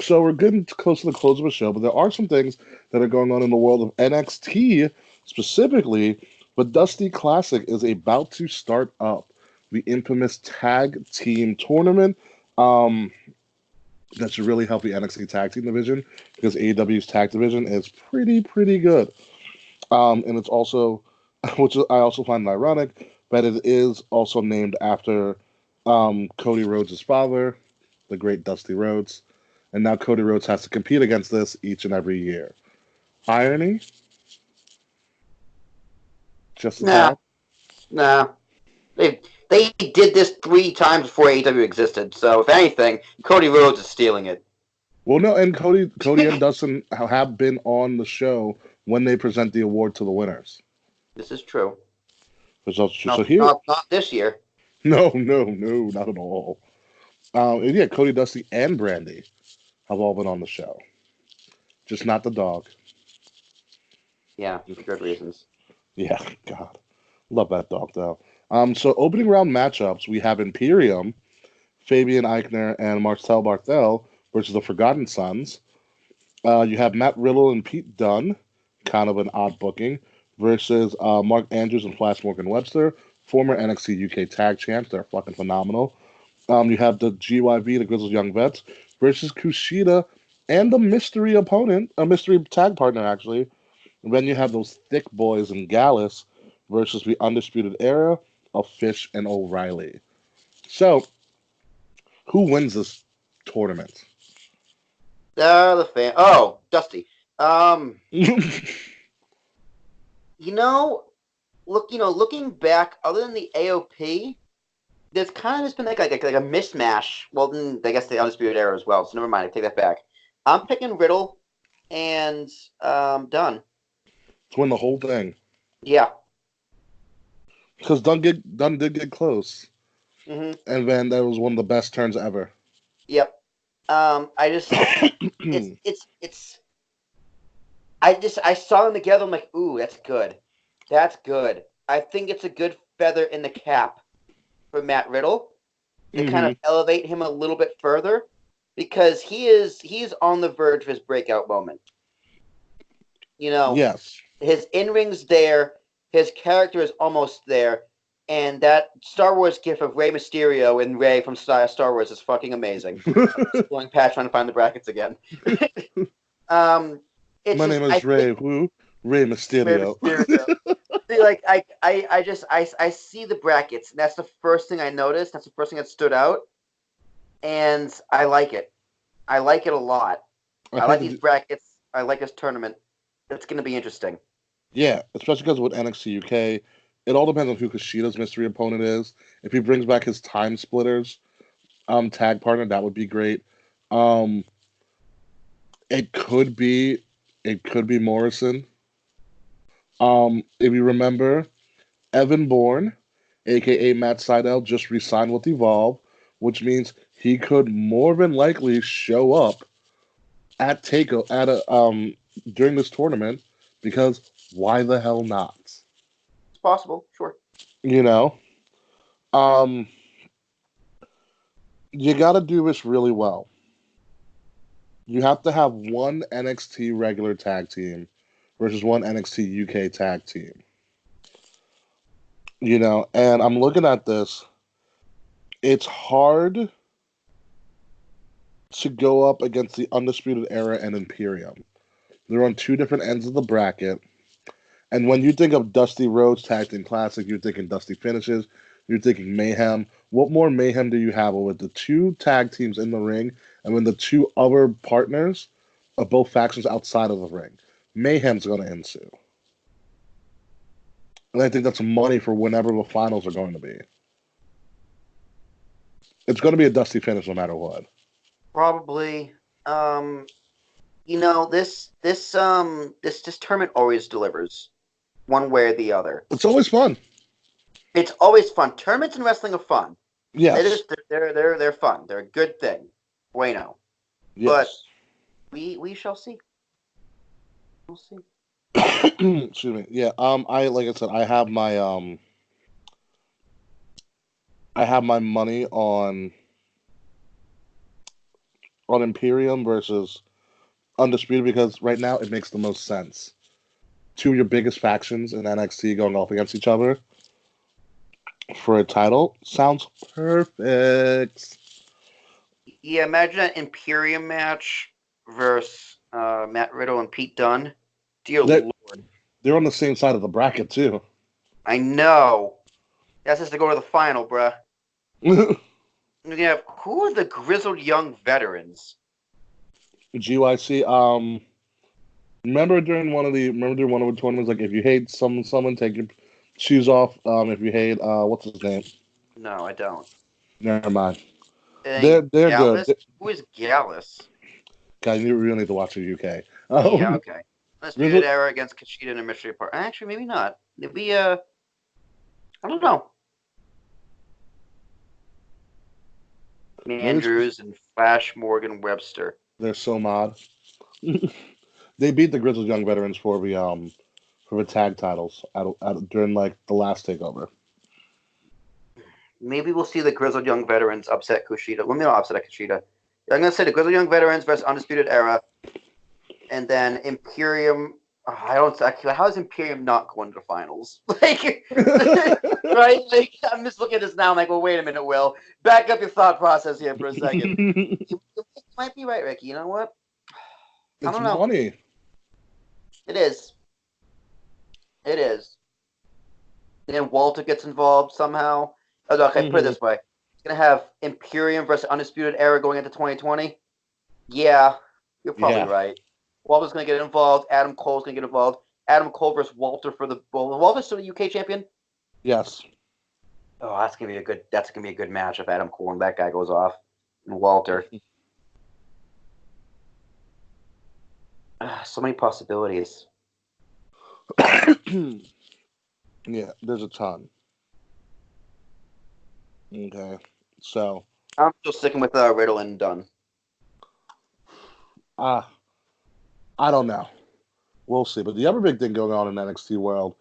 So we're getting close to the close of the show, but there are some things that are going on in the world of NXT specifically. But Dusty Classic is about to start up, the infamous tag team tournament. That should really help the NXT tag team division, because AEW's tag division is pretty good. And it's also which I also find ironic, but it is also named after Cody Rhodes' father, the great Dusty Rhodes. And now Cody Rhodes has to compete against this each and every year. Irony? Just a Nah, tad? nah. They did this 3 times before AEW existed. So if anything, Cody Rhodes is stealing it. Well, no, and Cody and Dustin have been on the show when they present the award to the winners. This is true. Which is also true. No, So here, not this year. no, not at all. And yeah, Cody, Dusty, and Brandy have all been on the show. Just not the dog. Yeah, for good reasons. Yeah, God. Love that dog, though. So opening round matchups, we have Imperium, Fabian Eichner, and Marcel Barthel versus the Forgotten Sons. You have Matt Riddle and Pete Dunne, kind of an odd booking, versus Mark Andrews and Flash Morgan Webster, former NXT UK tag champs. They're fucking phenomenal. You have the GYV, the Grizzled Young Vets, versus Kushida and the mystery opponent, a mystery tag partner, actually. And then you have those thick boys in Gallus versus the Undisputed Era of Fish and O'Reilly. So, who wins this tournament? The fan. Oh, Dusty. You know, looking back, other than the AOP, there's kind of just been like a mismatch. Well, then I guess the Undisputed Era as well. So never mind. I take that back. I'm picking Riddle and Dunn. To win the whole thing. Yeah. Because Dunn did get close. Mm-hmm. And then that was one of the best turns ever. Yep. I just I saw them together. I'm like, ooh, that's good. That's good. I think it's a good feather in the cap for Matt Riddle to kind of elevate him a little bit further because he's on the verge of his breakout moment. Yes. His in-ring's there, his character is almost there, and that Star Wars gif of Rey Mysterio and Rey from Star Wars is fucking amazing. Going past trying to find the brackets again. My name is Rey Mysterio. Rey Mysterio. See, like I see the brackets, and that's the first thing I noticed. That's the first thing that stood out, and I like it. I like it a lot. I like these brackets. I like this tournament. It's going to be interesting. Yeah, especially because with NXT UK, it all depends on who Kushida's mystery opponent is. If he brings back his Time Splitters tag partner, that would be great. It could be Morrison. If you remember, Evan Bourne, aka Matt Sydal, just re-signed with Evolve, which means he could more than likely show up at during this tournament because why the hell not? It's possible, sure. You know, you got to do this really well. You have to have one NXT regular tag team versus one NXT UK tag team. And I'm looking at this. It's hard to go up against the Undisputed Era and Imperium. They're on two different ends of the bracket. And when you think of Dusty Rhodes Tag Team Classic, you're thinking Dusty Finishes, you're thinking Mayhem. What more mayhem do you have with the two tag teams in the ring and when the two other partners of both factions outside of the ring? Mayhem's going to ensue. And I think that's money for whenever the finals are going to be. It's going to be a Dusty finish no matter what. Probably. This tournament always delivers, one way or the other. It's always fun. It's always fun. Tournaments in wrestling are fun. Yes. They're fun. They're a good thing. Bueno. Yes. But we shall see. We'll see. Excuse me. Yeah. Like I said, I have my money on Imperium versus Undisputed because right now it makes the most sense. Two of your biggest factions in NXT going off against each other for a title sounds perfect. Yeah, imagine an Imperium match versus Matt Riddle and Pete Dunne. Dear Lord. They're on the same side of the bracket too. I know. That's just to go to the final, bruh. We're gonna have who are the grizzled young veterans? GYC. Remember during one of the tournaments, like if you hate someone, take your shoes off. If you hate what's his name? No, I don't. Never mind. And They're good. Gallus? Who is Gallus? Guys, you really need to watch the UK. Yeah, okay. Undisputed Grizzled, Era against Kushida and a mystery part. Actually, maybe not. It'd be I don't know. Andrews and Flash Morgan Webster. they're so mod. They beat the Grizzled Young Veterans for the tag titles during like the last takeover. Maybe we'll see the Grizzled Young Veterans upset Kushida. Let me not upset Kushida. I'm gonna say the Grizzled Young Veterans versus Undisputed Era, and then Imperium. I don't. How is Imperium not going to the finals? Like, right? Like, I'm just looking at this now. I'm like, well, wait a minute, Will. Back up your thought process here for a second. You might be right, Ricky. You know what? I don't know. Money. It is. It is. And then Walter gets involved somehow. Oh, okay, put it this way. It's going to have Imperium versus Undisputed Era going into 2020. Yeah, you're probably right. Walter's going to get involved. Adam Cole's going to get involved. Adam Cole versus Walter for the... Well, Walter's still the UK champion? Yes. Oh, that's going to be a good match if Adam Cole and that guy goes off. And Walter. So many possibilities. Yeah, there's a ton. Okay, so I'm still sticking with Riddle and Dunn. I don't know. We'll see. But the other big thing going on in NXT world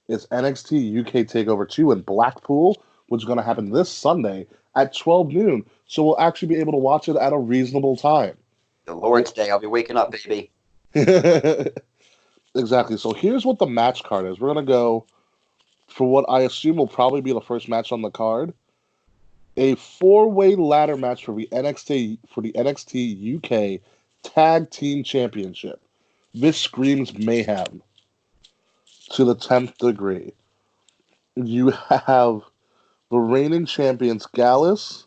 is NXT UK Takeover 2 in Blackpool, which is going to happen this Sunday at 12 noon. So we'll actually be able to watch it at a reasonable time. The Lord's Day, I'll be waking up, baby. Exactly. So here's what the match card is. We're going to go for what I assume will probably be the first match on the card. A 4-way ladder match for the NXT UK Tag Team Championship. This screams mayhem to the 10th degree. You have the reigning champions Gallus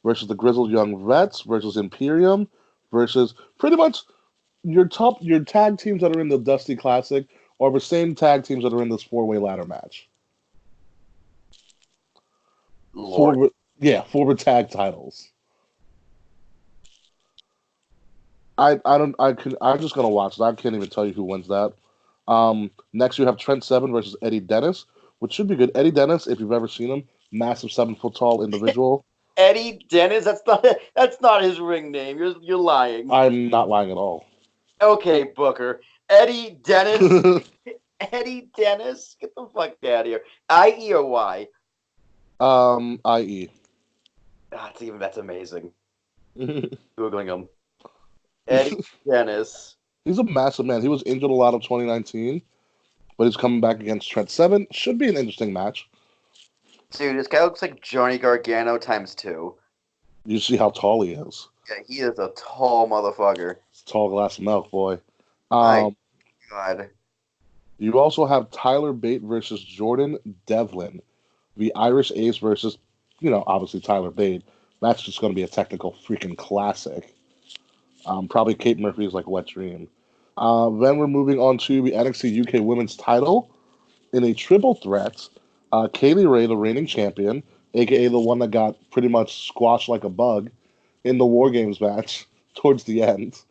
versus the Grizzled Young Vets versus Imperium versus pretty much your tag teams that are in the Dusty Classic are the same tag teams that are in this 4-way ladder match. Lord. For the tag titles. I'm just gonna watch it. I can't even tell you who wins that. Next you have Trent Seven versus Eddie Dennis, which should be good. Eddie Dennis, if you've ever seen him, massive 7-foot tall individual. Eddie Dennis, that's not his ring name. You're lying. I'm not lying at all. Okay, Booker. Eddie Dennis. Eddie Dennis? Get the fuck out of here. I-E or Y? I-E. That's amazing. Googling him. Eddie Dennis. He's a massive man. He was injured a lot of 2019, but he's coming back against Trent Seven. Should be an interesting match. Dude, this guy looks like Johnny Gargano times 2. You see how tall he is. Yeah, he is a tall motherfucker. Tall glass of milk, boy. My God. You also have Tyler Bate versus Jordan Devlin. The Irish Ace versus, obviously Tyler Bate. That's just going to be a technical freaking classic. Probably Kate Murphy's like wet dream. Then we're moving on to the NXT UK Women's title in a triple threat. Kaylee Ray, the reigning champion, aka the one that got pretty much squashed like a bug in the War Games match towards the end,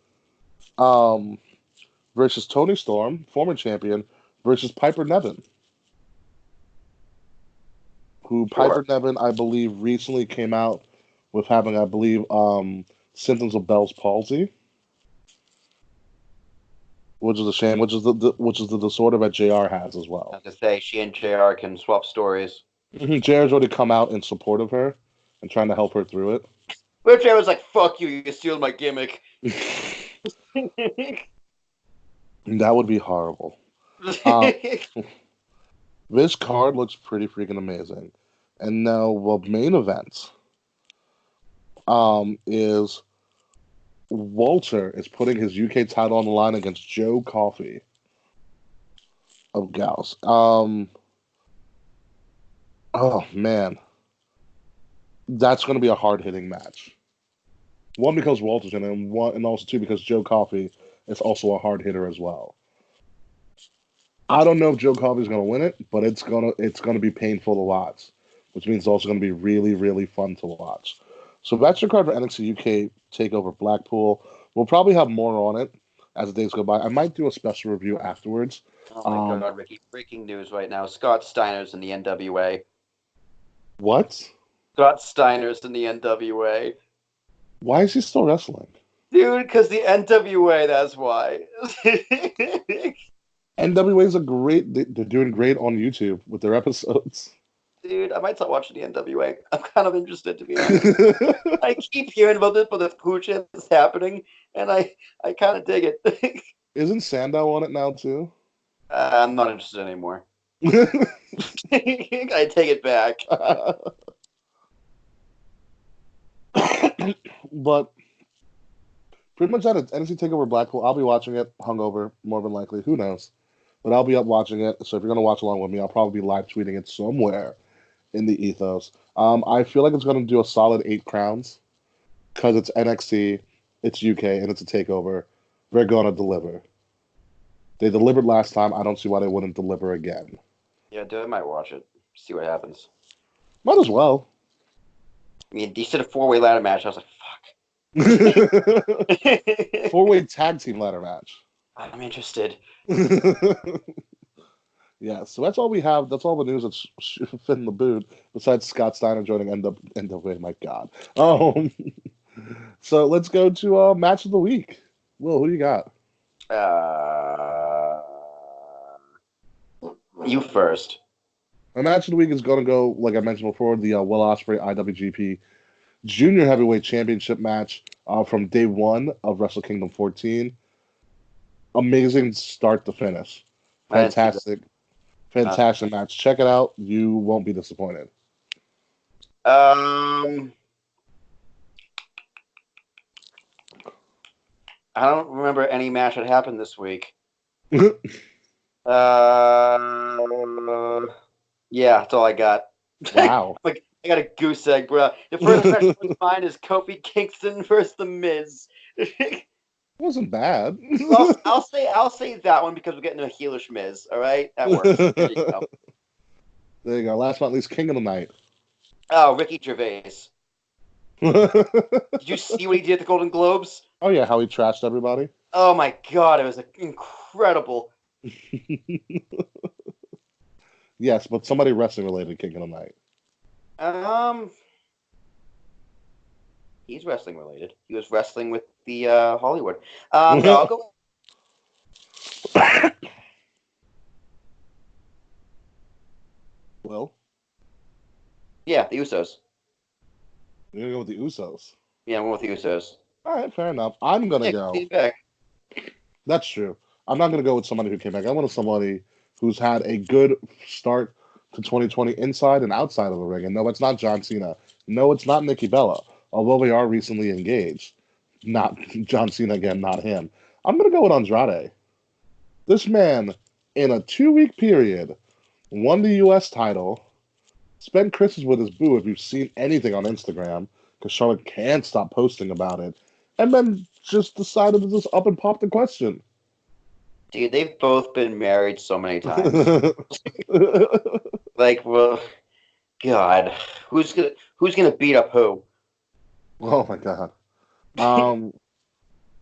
versus Toni Storm, former champion, versus Piper Niven. Piper Niven, I believe, recently came out with having, I believe, symptoms of Bell's palsy, which is a shame. Which is the disorder that JR has as well. I was gonna say she and JR can swap stories. JR's already come out in support of her and trying to help her through it. But JR was like, "Fuck you! You steal my gimmick." That would be horrible. This card looks pretty freaking amazing. And now the main event is Walter is putting his UK title on the line against Joe Coffey of Gals. Oh man, that's going to be a hard hitting match. One because Walter's in it, and also two because Joe Coffey is also a hard hitter as well. I don't know if Joe Coffey's going to win it, but it's gonna be painful to watch, which means it's also going to be really really fun to watch. So that's your card for NXT UK Takeover Blackpool. We'll probably have more on it as the days go by. I might do a special review afterwards. Oh my God, Ricky! Breaking news right now: Scott Steiner's in the NWA. What? Scott Steiner's in the NWA. Why is he still wrestling? Dude, because the NWA, that's why. NWA's they're doing great on YouTube with their episodes. Dude, I might start watching the NWA. I'm kind of interested, to be honest. I keep hearing about this, but the pooch is happening, and I kind of dig it. Isn't Sandow on it now, too? I'm not interested anymore. I take it back. But pretty much that NXT TakeOver Blackpool. I'll be watching it hungover, more than likely. Who knows? But I'll be up watching it. So if you're going to watch along with me, I'll probably be live tweeting it somewhere in the ethos. I feel like it's going to do a solid 8 crowns because it's NXT, it's UK, and it's a takeover. They're going to deliver. They delivered last time. I don't see why they wouldn't deliver again. Yeah, dude, I might watch it. See what happens. Might as well. I mean, they said a 4-way ladder match. I was like, fuck. 4-way tag team ladder match. I'm interested. Yeah, so that's all we have. That's all the news that's fit in the boot, besides Scott Steiner joining NWA. My God. So let's go to match of the week. Will, who do you got? You first. My match of the week is going to go, like I mentioned before, the Will Ospreay IWGP Junior Heavyweight Championship match from day one of Wrestle Kingdom 14. Amazing start to finish. Fantastic match. Check it out. You won't be disappointed. I don't remember any match that happened this week. Yeah, that's all I got. Wow. Like, I got a goose egg, bro. The first match on mine is Kofi Kingston versus The Miz. It wasn't bad. I'll say that one because we're getting a heelish Miz. All right, that works. There you go. There you go. Last but not least, King of the Night. Oh, Ricky Gervais. Did you see what he did at the Golden Globes? Oh yeah, how he trashed everybody. Oh my God, it was incredible. Yes, but somebody wrestling related King of the Night. He's wrestling related. He was wrestling with the Hollywood. No, I'll go. Will? Yeah, the Usos. You're gonna go with the Usos. Yeah, I'm going with the Usos. All right, fair enough. I'm gonna go. Back. That's true. I'm not gonna go with somebody who came back. I want somebody who's had a good start to 2020 inside and outside of the ring. And no, it's not John Cena. No, it's not Nikki Bella. Although they are recently engaged. Not John Cena again, not him. I'm gonna go with Andrade. This man, in a 2-week period, won the U.S. title. Spent Christmas with his boo if you've seen anything on Instagram, because Charlotte can't stop posting about it. And then just decided to just up and pop the question. Dude, they've both been married so many times. Like, well, God, who's gonna beat up who? Oh my God.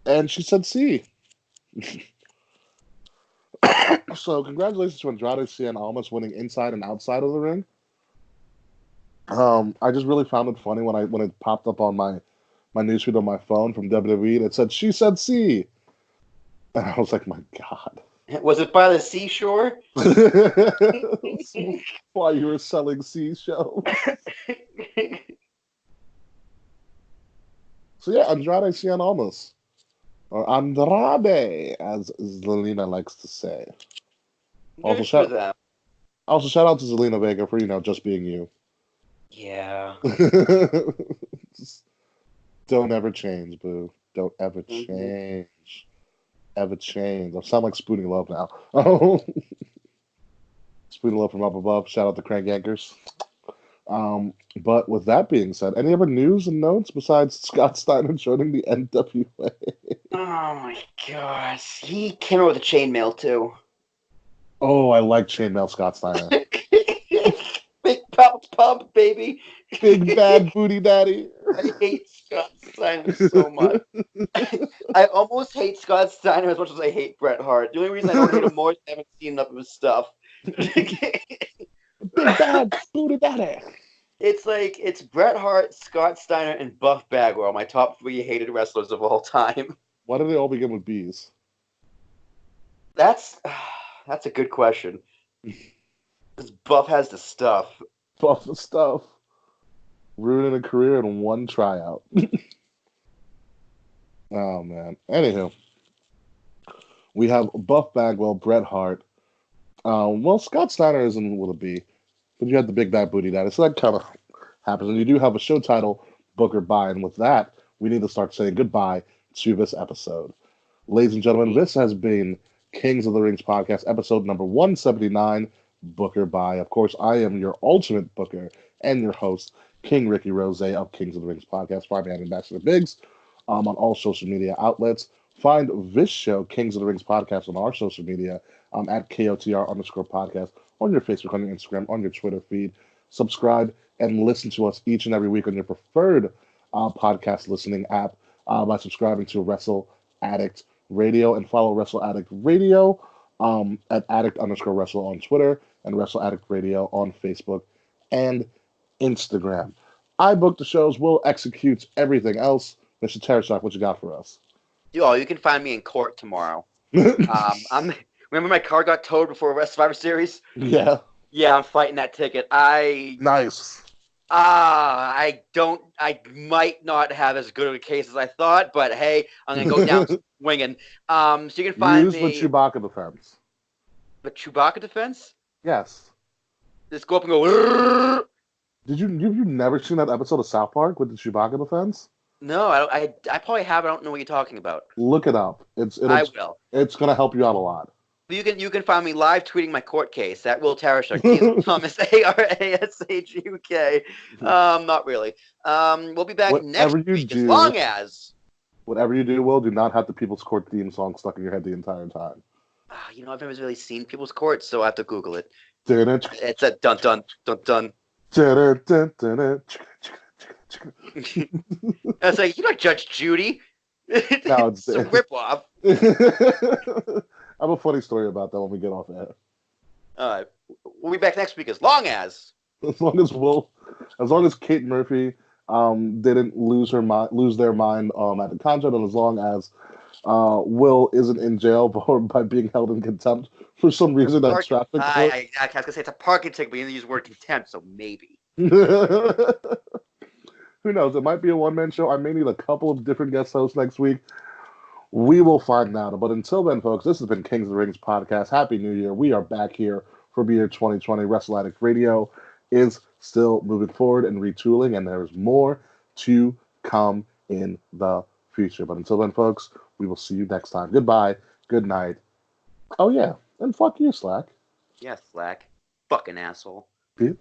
And she said C. So congratulations to Andrade Cien Almas winning inside and outside of the ring. I just really found it funny when it popped up on my newsfeed on my phone from WWE and it said she said C. And I was like, my God. Was it by the seashore? While you were selling seashells. So yeah, Andrade Cien Almas. Or Andrade, as Zelina likes to say. Also shout out to Zelina Vega for, just being you. Yeah. Don't ever change, boo. Don't ever change. Ever change. I sound like Spooning Love now. Spooning Love from up above. Shout out to Crank Yankers. But with that being said, any other news and notes besides Scott Steiner joining the NWA? Oh my gosh. He came out with a chainmail too. Oh, I like chainmail Scott Steiner. Big pump, baby. Big bad booty daddy. I hate Scott Steiner so much. I almost hate Scott Steiner as much as I hate Bret Hart. The only reason I don't hate him more is I haven't seen enough of his stuff. Big bad booty daddy. It's Bret Hart, Scott Steiner, and Buff Bagwell, my top 3 hated wrestlers of all time. Why do they all begin with B's? That's a good question. Because Buff has the stuff. Buff the stuff. Ruining a career in one tryout. Oh, man. Anywho. We have Buff Bagwell, Bret Hart. Well, Scott Steiner isn't with a B. But you have the Big Bad Booty Daddy. So that kind of happens. And you do have a show title, Booker Bye. And with that, we need to start saying goodbye to this episode. Ladies and gentlemen, this has been Kings of the Rings podcast, episode number 179, Booker Bye. Of course, I am your ultimate booker and your host, King Rickie Rose of Kings of the Rings podcast. Find me at Ambassador Biggs on all social media outlets. Find this show, Kings of the Rings podcast, on our social media at KOTR_podcast on your Facebook, on your Instagram, on your Twitter feed. Subscribe and listen to us each and every week on your preferred podcast listening app by subscribing to Wrestle Addict Radio, and follow Wrestle Addict Radio at addict_wrestle on Twitter and Wrestle Addict Radio on Facebook and Instagram. I book the shows, Will executes everything else. Mr. Terrashock, what you got for us? You can find me in court tomorrow. Remember my car got towed before Survivor Series? Yeah. Yeah, I'm fighting that ticket. Nice. I might not have as good of a case as I thought, but hey, I'm gonna go down swinging. So you can find me. Use the Chewbacca defense. The Chewbacca defense? Yes. Just go up and go. You've never seen that episode of South Park with the Chewbacca defense? No, I probably have. I don't know what you're talking about. Look it up. I will. It's gonna help you out a lot. You can find me live tweeting my court case at Will Tarashuk, Thomas ARASHUK. Not really. We'll be back next week as long as. Whatever you do, Will, do not have the People's Court theme song stuck in your head the entire time. I've never really seen People's Court, so I have to Google it. It's a dun dun dun dun. I was like, you're not Judge Judy. No, it's a ripoff. I have a funny story about that when we get off air. All right. We'll be back next week as long as Kate Murphy didn't lose their mind at the concert, and as long as Will isn't in jail by being held in contempt for some reason at traffic. I was going to say it's a parking ticket, but you didn't use the word contempt, so maybe. Who knows? It might be a one-man show. I may need a couple of different guest hosts next week. We will find out. But until then, folks, this has been Kings of the Rings podcast. Happy New Year. We are back here for the year 2020. Wrestle Addict Radio is still moving forward and retooling, and there's more to come in the future. But until then, folks, we will see you next time. Goodbye. Good night. Oh, yeah. And fuck you, Slack. Yeah, Slack. Fucking asshole. Bitch.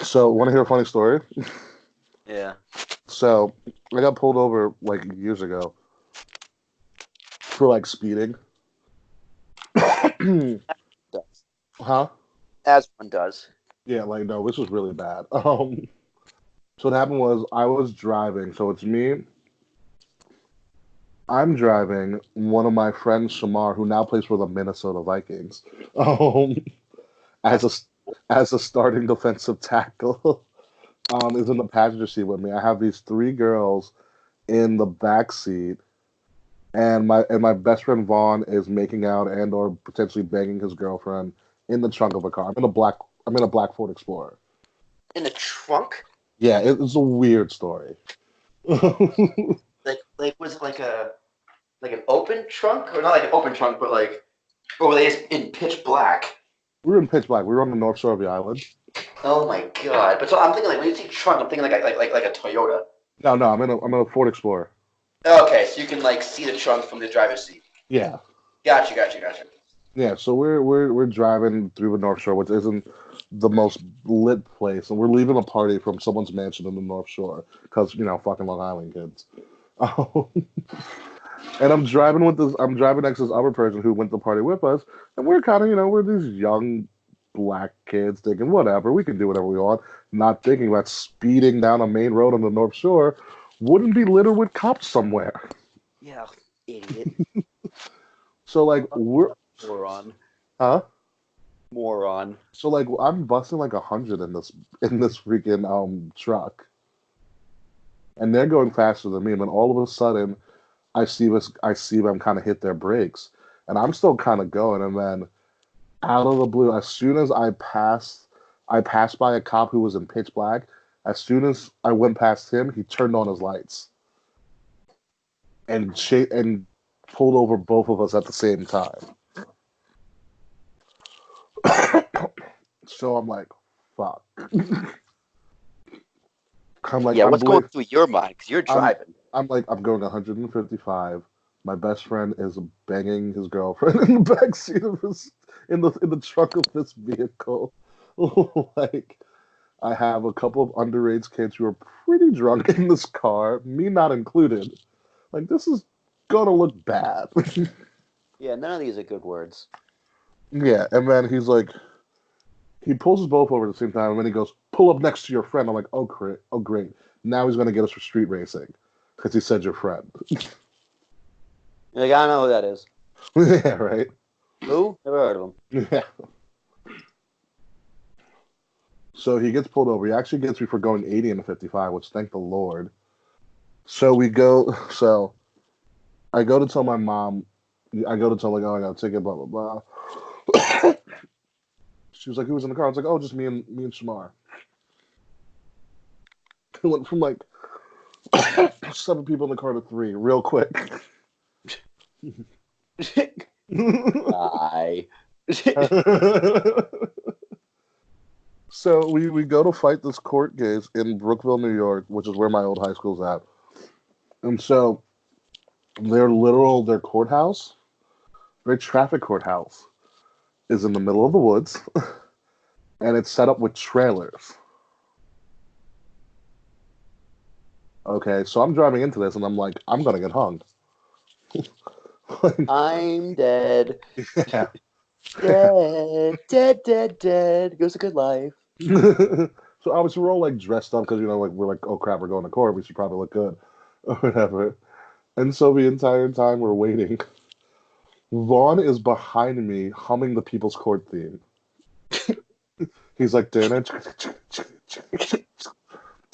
So, want to hear a funny story? Yeah. So, I got pulled over years ago for speeding. Huh? As one does. Yeah, no, this was really bad. So what happened was I was driving. So it's me. I'm driving. One of my friends, Shamar, who now plays for the Minnesota Vikings, as a starting defensive tackle, is in the passenger seat with me. I have these 3 girls in the back seat, and my best friend Vaughn is making out and or potentially banging his girlfriend in the trunk of a car. I'm in a black Ford Explorer. In the trunk? Yeah, it's a weird story. was it like an open trunk, or not like an open trunk, but or were they just in pitch black? We were in pitch black. We were on the north shore of the island. Oh my god! But so I'm thinking when you say trunk, I'm thinking like a Toyota. No, I'm in a Ford Explorer. Okay, so you can see the trunk from the driver's seat. Yeah. Gotcha. Yeah, so we're driving through the North Shore, which isn't the most lit place, and we're leaving a party from someone's mansion in the North Shore because fucking Long Island kids. And I'm driving next to this other person who went to the party with us, and we're kind of we're these young black kids thinking whatever we can do whatever we want, not thinking that speeding down a main road on the North Shore wouldn't be littered with cops somewhere. Yeah, idiot. So like we're Moron. huh? Moron. So like I'm busting like 100 in this freaking truck, and they're going faster than me. And then all of a sudden, I see them kind of hit their brakes, and I'm still kind of going. And then out of the blue, as soon as I passed by a cop who was in pitch black. As soon as I went past him, he turned on his lights and pulled over both of us at the same time. So I'm like, fuck. Yeah, what's going through your mind? Because you're driving. I'm going 155. My best friend is banging his girlfriend in the back seat of in the trunk of this vehicle. Like, I have a couple of underage kids who are pretty drunk in this car, me not included. Like, this is gonna look bad. Yeah, none of these are good words. Yeah, and then he pulls us both over at the same time, and then he goes, "Pull up next to your friend." I'm like, "Oh great, oh great! Now he's gonna get us for street racing because he said your friend." You're like, I don't know who that is. Yeah, right. Who? Never heard of him. Yeah. So he gets pulled over. He actually gets me for going 80 in a 55, which thank the Lord. So we go. So I go to tell my mom. I go to tell like, oh, I got a ticket, blah blah blah. She was like, "Who was in the car?" I was like, "Oh, just me and Shamar." It went from like 7 people in the car to 3 real quick. Bye. So we go to fight this court case in Brookville, New York, which is where my old high school's at. And so their courthouse, their traffic courthouse, is in the middle of the woods, and it's set up with trailers. Okay, so I'm driving into this, and I'm like, I'm gonna get hung. I'm dead. Yeah. Dead. It was a good life. So obviously we're all like dressed up because like we're like, oh crap, we're going to court. We should probably look good or whatever. And so the entire time we're waiting, Vaughn is behind me humming the People's Court theme. He's like, dinner.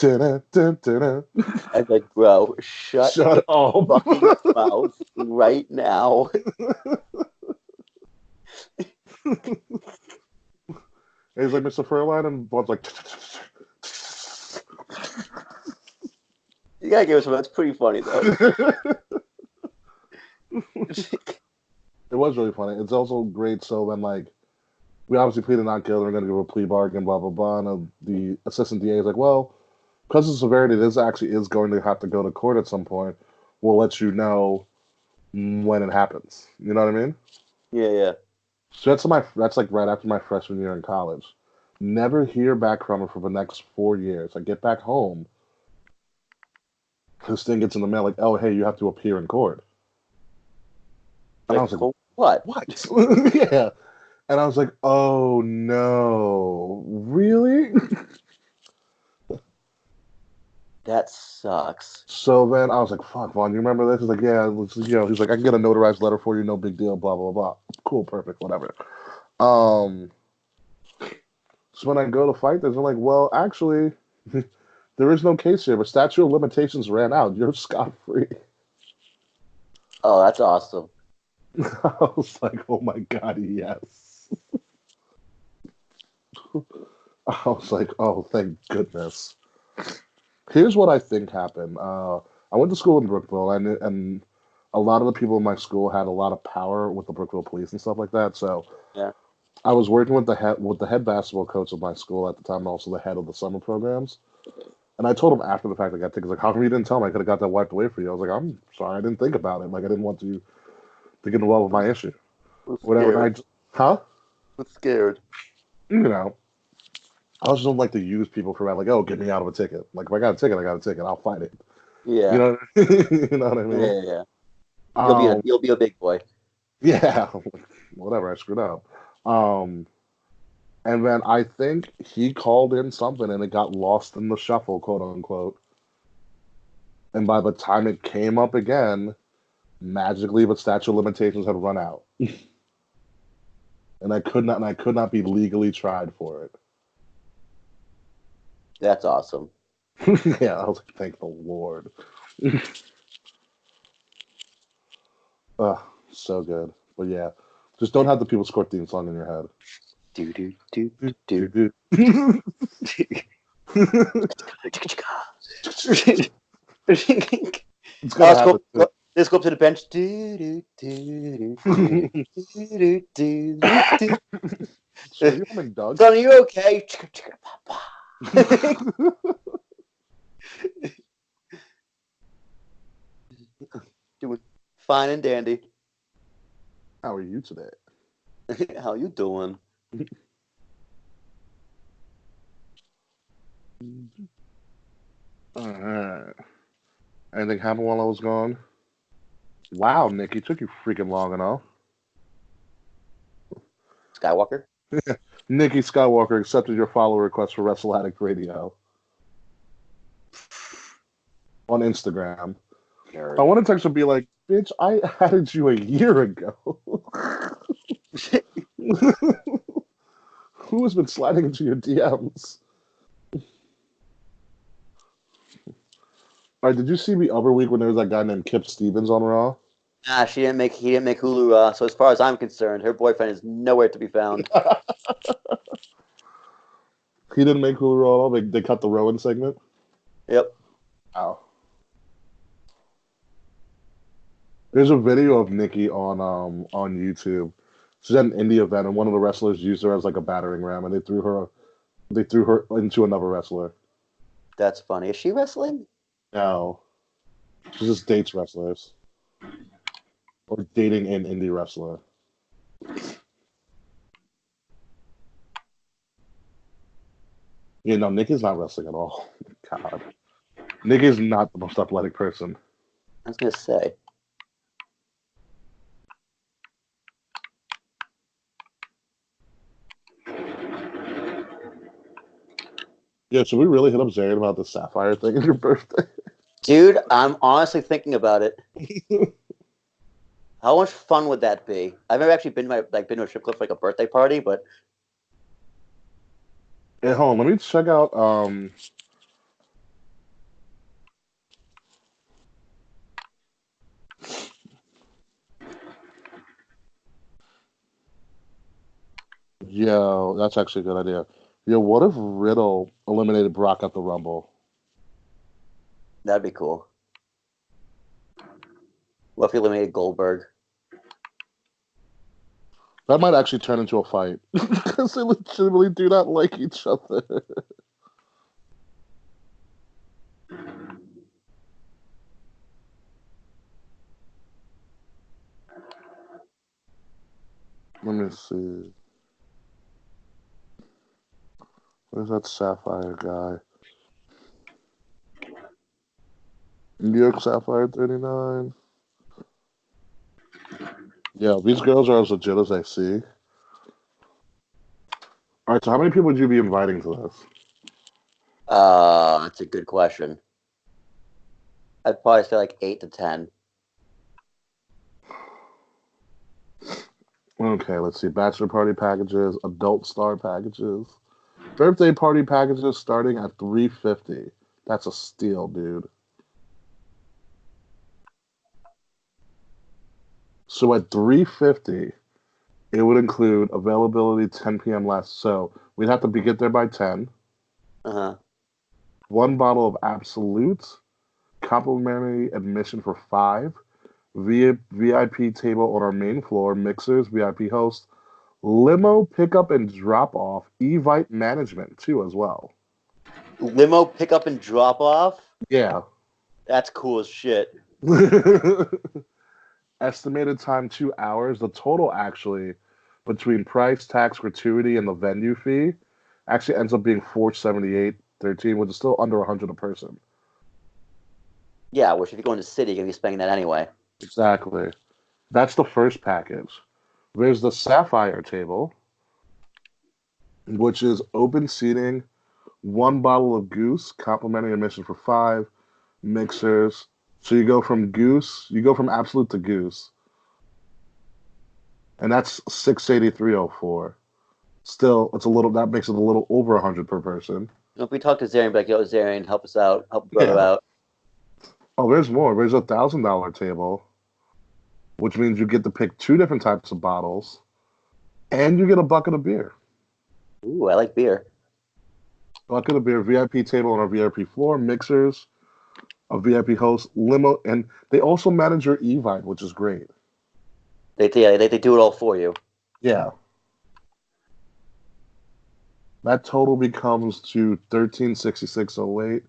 I was like, bro, shut up. Fucking mouth right now. He's like, Mr. Furline, and Vaughn's like, you gotta give us one. That's pretty funny, though. It was really funny. It's also great. So then, like, we obviously pleaded not guilty. We're going to give a plea bargain, blah, blah, blah. And the assistant DA is like, well, because of the severity, this actually is going to have to go to court at some point. We'll let you know when it happens. You know what I mean? Yeah. So that's like right after my freshman year in college. Never hear back from her for the next 4 years. I get back home. This thing gets in the mail like, oh, hey, you have to appear in court. And I was like, what? Yeah. And I was like, oh, no. Really? That sucks. So then I was like, fuck, Vaughn, you remember this? He's like, yeah. He's like, I can get a notarized letter for you. No big deal, blah, blah, blah. Cool, perfect, whatever. So when I go to fight this, I'm like, well, actually, there is no case here, but statute of limitations ran out. You're scot-free. Oh, that's awesome. I was like, oh my God, yes. I was like, oh, thank goodness. Here's what I think happened. I went to school in Brookville, and a lot of the people in my school had a lot of power with the Brookville police and stuff like that. So yeah. I was working with the head basketball coach of my school at the time, and also the head of the summer programs. And I told him after the fact I got tickets, like, how come you didn't tell me? I could have got that wiped away for you. I was like, I'm sorry, I didn't think about it. Like, I didn't want to to get involved with my issue. I'm Whatever. I'm scared. You know, I also don't like to use people for like, oh, get me out of a ticket. Like, if I got a ticket, I got a ticket. I'll fight it. Yeah. You know, you know what I mean? Yeah. You'll be a big boy. Yeah. Whatever. I screwed up. And then I think he called in something and it got lost in the shuffle, quote unquote. And by the time it came up again, magically the statute of limitations had run out. and I could not be legally tried for it. That's awesome. Yeah, I was like, thank the Lord. So good. But yeah, just don't have the People's Court theme song in your head. Do. It's gonna happen. Let's go up to the bench. So are you humming Doug? Son, are you okay? Doing fine and dandy. How are you today? How you doing? Alright. Anything happened while I was gone? Wow, Nikki, took you freaking long enough. Skywalker? Nikki Skywalker accepted your follow request for Wrestle Addict Radio on Instagram. Nerd. I want to text her and be like, bitch, I added you a year ago. Who has been sliding into your DMs? All right, did you see the other week when there was that guy named Kip Stevens on Raw? Nah, he didn't make Hulu. So as far as I'm concerned, her boyfriend is nowhere to be found. He didn't make Hulu at all? They cut the Rowan segment? Yep. Wow. There's a video of Nikki on YouTube. She's at an indie event, and one of the wrestlers used her as like a battering ram, and they threw her into another wrestler. That's funny. Is she wrestling? No. She just dates wrestlers. Or dating an indie wrestler. Yeah, no, Nikki's not wrestling at all. God. Nikki's not the most athletic person. I was going to say. Yeah, should we really hit up Zayn about the Sapphire thing on your birthday? Dude, I'm honestly thinking about it. How much fun would that be? I've never actually been to a strip club for like a birthday party, but Hey, hold on, let me check out Yo, that's actually a good idea. Yo, what if Riddle eliminated Brock at the Rumble? that'd be cool. What if he eliminated Goldberg? That might actually turn into a fight. Because they legitimately do not like each other. Let me see. Where's that Sapphire guy? New York Sapphire 39. Yeah, these girls are as legit as I see. Alright, so how many people would you be inviting to this? That's a good question. I'd probably say like 8 to 10. Okay, let's see. Bachelor party packages, adult star packages, birthday party packages starting at $350. That's a steal, dude. So at $350, it would include availability 10 p.m. less. So we'd have to get there by 10. Uh-huh. 1 bottle of Absolute, complimentary admission for 5, VIP table on our main floor, mixers, VIP host, limo pickup and drop off, Evite management too as well. Limo pickup and drop off? Yeah. That's cool as shit. Estimated time 2 hours. The total actually between price, tax, gratuity, and the venue fee actually ends up being 478.13, which is still under 100 a person. Yeah, which if you go in the city, you're gonna be spending that anyway. Exactly. That's the first package. There's the Sapphire table, which is open seating, one bottle of Goose, complimentary admission for five, mixers. So you go from Absolute to Goose, and that's 683.04. Still, that makes it a little over 100 per person. If we talk to Zarian, be like, yo, Zarian, help us out, help brother out. Oh, there's more. There's $1,000 table, which means you get to pick two different types of bottles, and you get a bucket of beer. Ooh, I like beer. Bucket of beer, VIP table on our VIP floor, mixers, a VIP host, limo, and they also manage your Evite, which is great. They do it all for you. Yeah. That total becomes to 1366.08.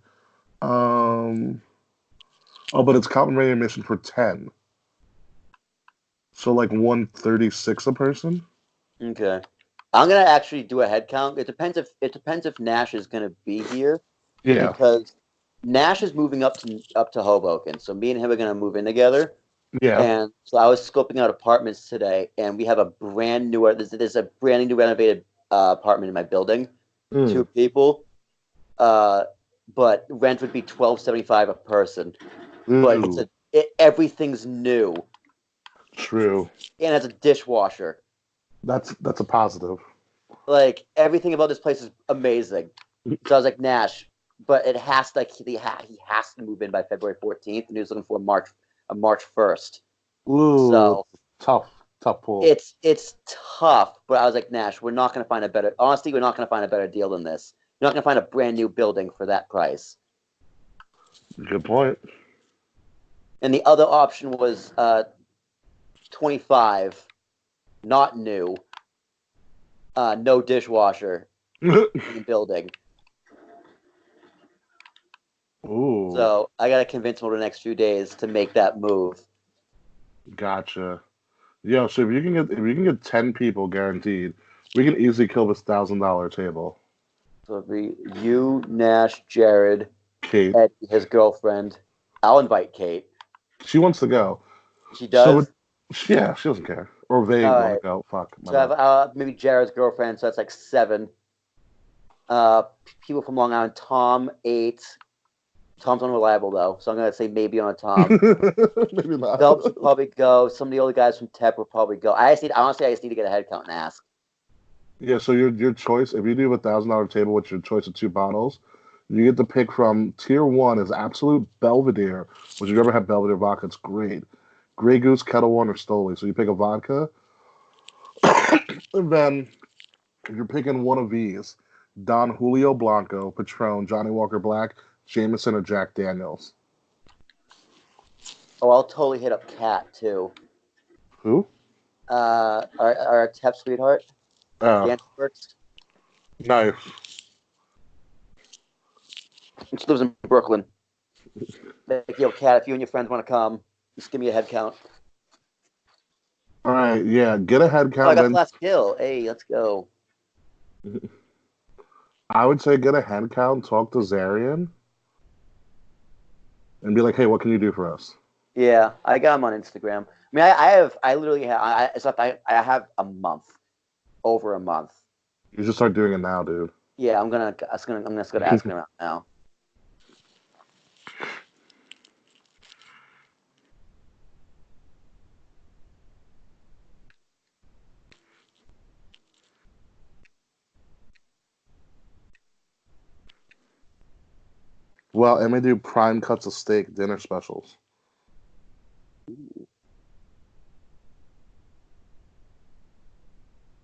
But it's complimentary admission for 10. So like 136 a person. Okay. I'm gonna actually do a head count. It depends if Nash is gonna be here. Yeah. Because Nash is moving up to Hoboken, so me and him are gonna move in together. Yeah. And so I was scoping out apartments today, and we have a brand new. There's a brand new renovated apartment in my building. 2 people, but rent would be $12.75 a person. But everything's new. True. And it's a dishwasher. That's a positive. Like everything about this place is amazing. So I was like, Nash, but it has to he has to move in by February 14th, and he was looking for March 1st. Ooh, So tough pull. It's tough, but I was like, Nash, we're not gonna find a better deal than this. You're not gonna find a brand new building for that price. Good point. And the other option was 25, not new, no dishwasher in the building. Ooh. So I gotta convince him over the next few days to make that move. Gotcha. Yeah, so if you can get 10 people guaranteed, we can easily kill this $1,000 table. So it'd be you, Nash, Jared, Kate, Ed, his girlfriend. I'll invite Kate. She wants to go. She does? Yeah, she doesn't care. Or they want to go. Fuck. So I have maybe Jared's girlfriend, so that's like 7. People from Long Island. Tom, 8. Tom's unreliable though, so I'm gonna say maybe on a Tom. Maybe not. Phelps would probably go. Some of the other guys from Tep would probably go. Honestly, I just need to get a head count and ask. Yeah, so your choice, if you do a $1,000 table with your choice of 2 bottles, you get to pick from tier 1 is Absolute Belvedere, which if you ever had Belvedere vodka, it's great. Grey Goose, Kettle One, or Stoli. So you pick a vodka, and then you're picking one of these: Don Julio Blanco, Patron, Johnny Walker Black, Jameson, or Jack Daniels. Oh, I'll totally hit up Kat too. Who? Our Tep sweetheart. Dance Works. Nice. She lives in Brooklyn. Like, yo, Kat, if you and your friends want to come, just give me a head count. All right, yeah, get a head count. Oh, I got the last kill. Hey, let's go. I would say get a head count, talk to Zarian, and be like, hey, what can you do for us? Yeah, I got him on Instagram. I mean, I literally have, I have a month, over a month. You should start doing it now, dude. Yeah, I'm just gonna ask him around now. Well, and we do prime cuts of steak dinner specials.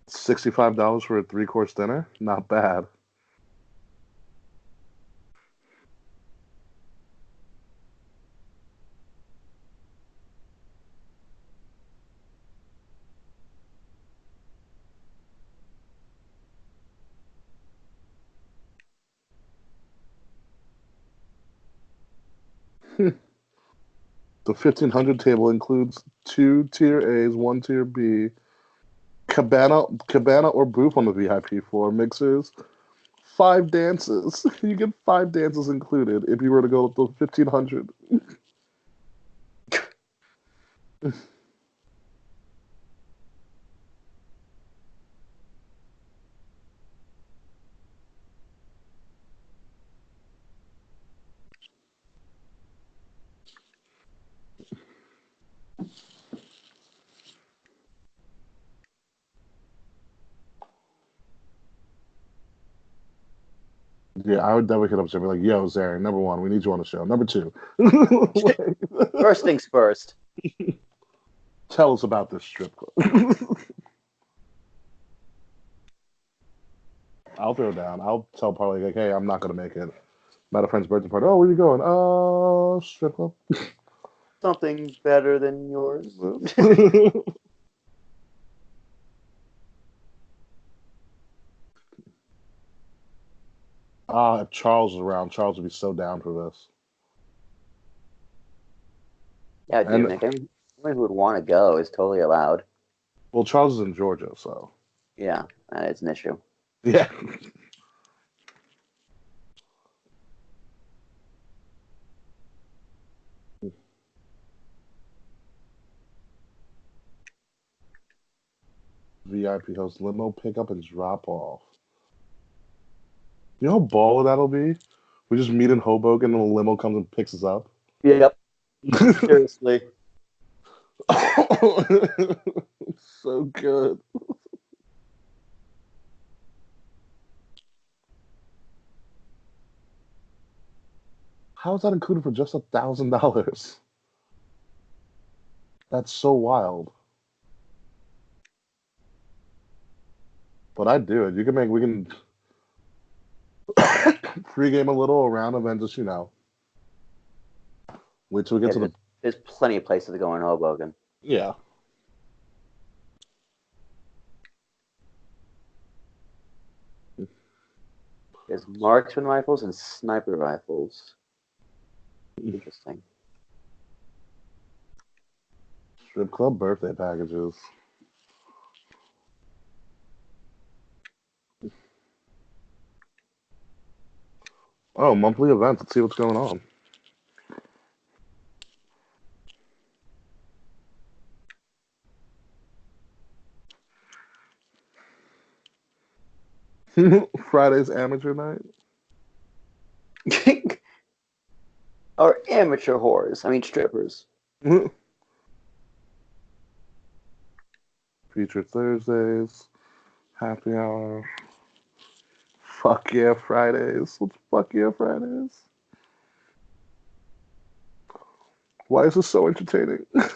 $65 for a 3-course dinner? Not bad. The 1500 table includes 2 tier A's, 1 tier B, cabana or booth on the VIP floor, mixers, 5 dances. You get 5 dances included if you were to go with the 1500. Yeah, I would definitely hit up Jimmy like, yo, Zarin, number 1, we need you on the show. Number 2, First things first. Tell us about this strip club. I'll throw down. I'll tell Parlay like, hey, I'm not gonna make it. I'm at a friend's birthday party. Oh, where you going? Strip club. Something better than yours. If Charles is around, Charles would be so down for this. Yeah, dude. Nick, anyone who would want to go is totally allowed. Well, Charles is in Georgia, so. Yeah, that is an issue. Yeah. VIP host limo pickup and drop off. You know how baller that'll be? We just meet in Hoboken and the limo comes and picks us up. Yep. Seriously. So good. How is that included for just $1,000? That's so wild. But I'd do it. We can pregame a little around and then just, wait till we get to the. There's plenty of places to go in Hoboken. Yeah. There's marksman rifles and sniper rifles. Interesting. Strip club birthday packages. Oh, monthly events. Let's see what's going on. Friday's amateur night. Or amateur whores. I mean, strippers. Feature Thursdays. Happy hour. Fuck yeah, Fridays. Let's fuck yeah, Fridays. Why is this so entertaining? If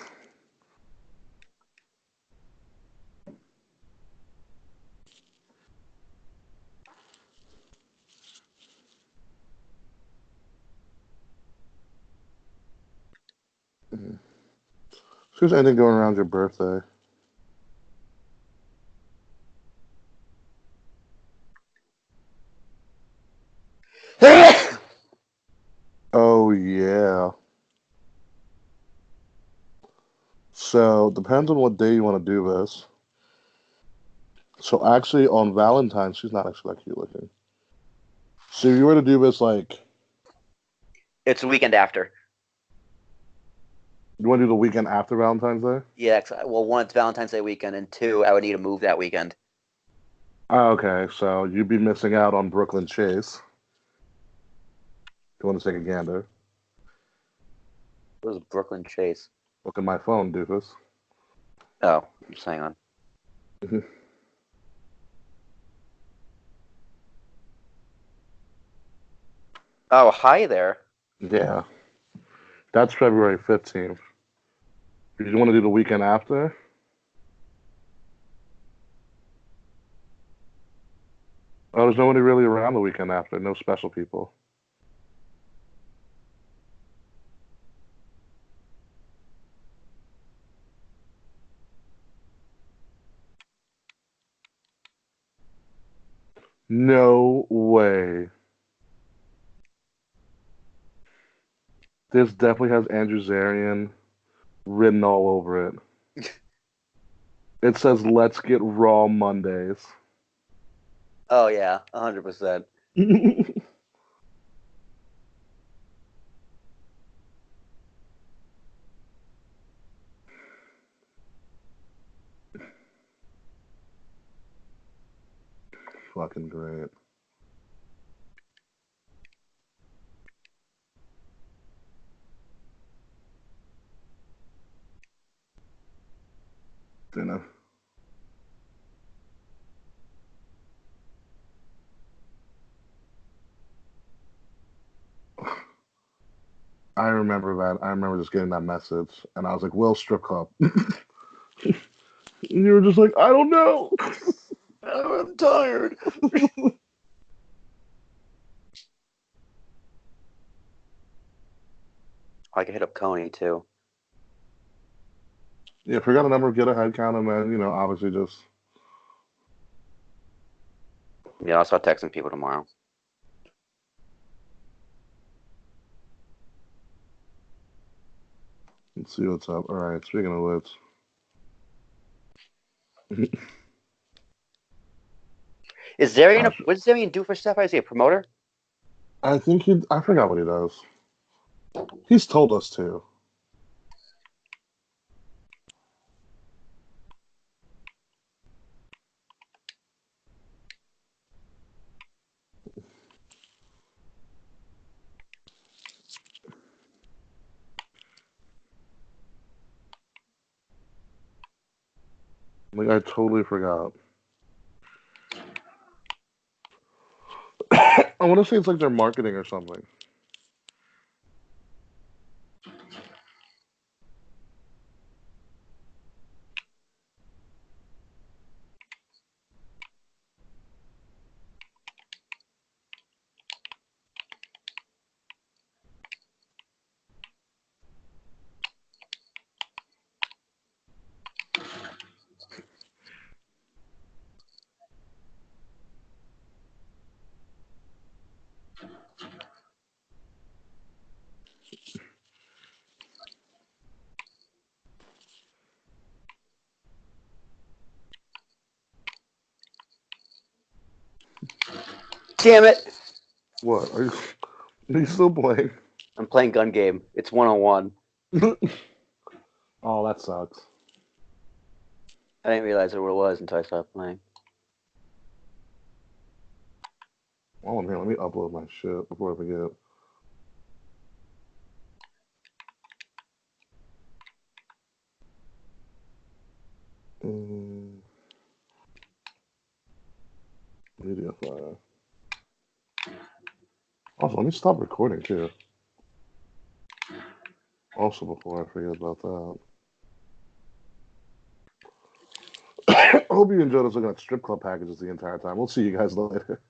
there's anything going around your birthday. Oh, yeah. So, depends on what day you want to do this. So, actually, on Valentine's, she's not actually that cute looking. So, if you were to do this, It's the weekend after. You want to do the weekend after Valentine's Day? Yeah, well, 1, it's Valentine's Day weekend, and 2, I would need to move that weekend. Okay, so you'd be missing out on Brooklyn Chase. You want to take a gander? What was Brooklyn Chase? Look at my phone, doofus. Oh, just hang on. Oh, hi there. Yeah. That's February 15th. Did you want to do the weekend after? Oh, there's nobody really around the weekend after. No special people. No way. This definitely has Andrew Zarian written all over it. It says, "Let's get raw Mondays." Oh yeah, 100%. Fucking great. Dinner. I remember that. I remember just getting that message, and I was like, "Will, strip club." And you were just like, "I don't know." I'm tired. I can hit up Coney too. Yeah, if we got a number, get a head count, and then obviously just. Yeah, I'll start texting people tomorrow. Let's see what's up. All right, speaking of which. Is Zarian? What does Zarian do for stuff? Is he a promoter? I think I forgot what he does. He's told us to. Like, I totally forgot. I want to say it's like their marketing or something. Damn it! What? Are you still playing? I'm playing gun game. It's 1-on-1. Oh, that sucks. I didn't realize what it was until I started playing. Oh man, let me upload my shit before I forget. Media file. Also, let me stop recording too. Also, before I forget about that. I hope you enjoyed us looking at strip club packages the entire time. We'll see you guys later.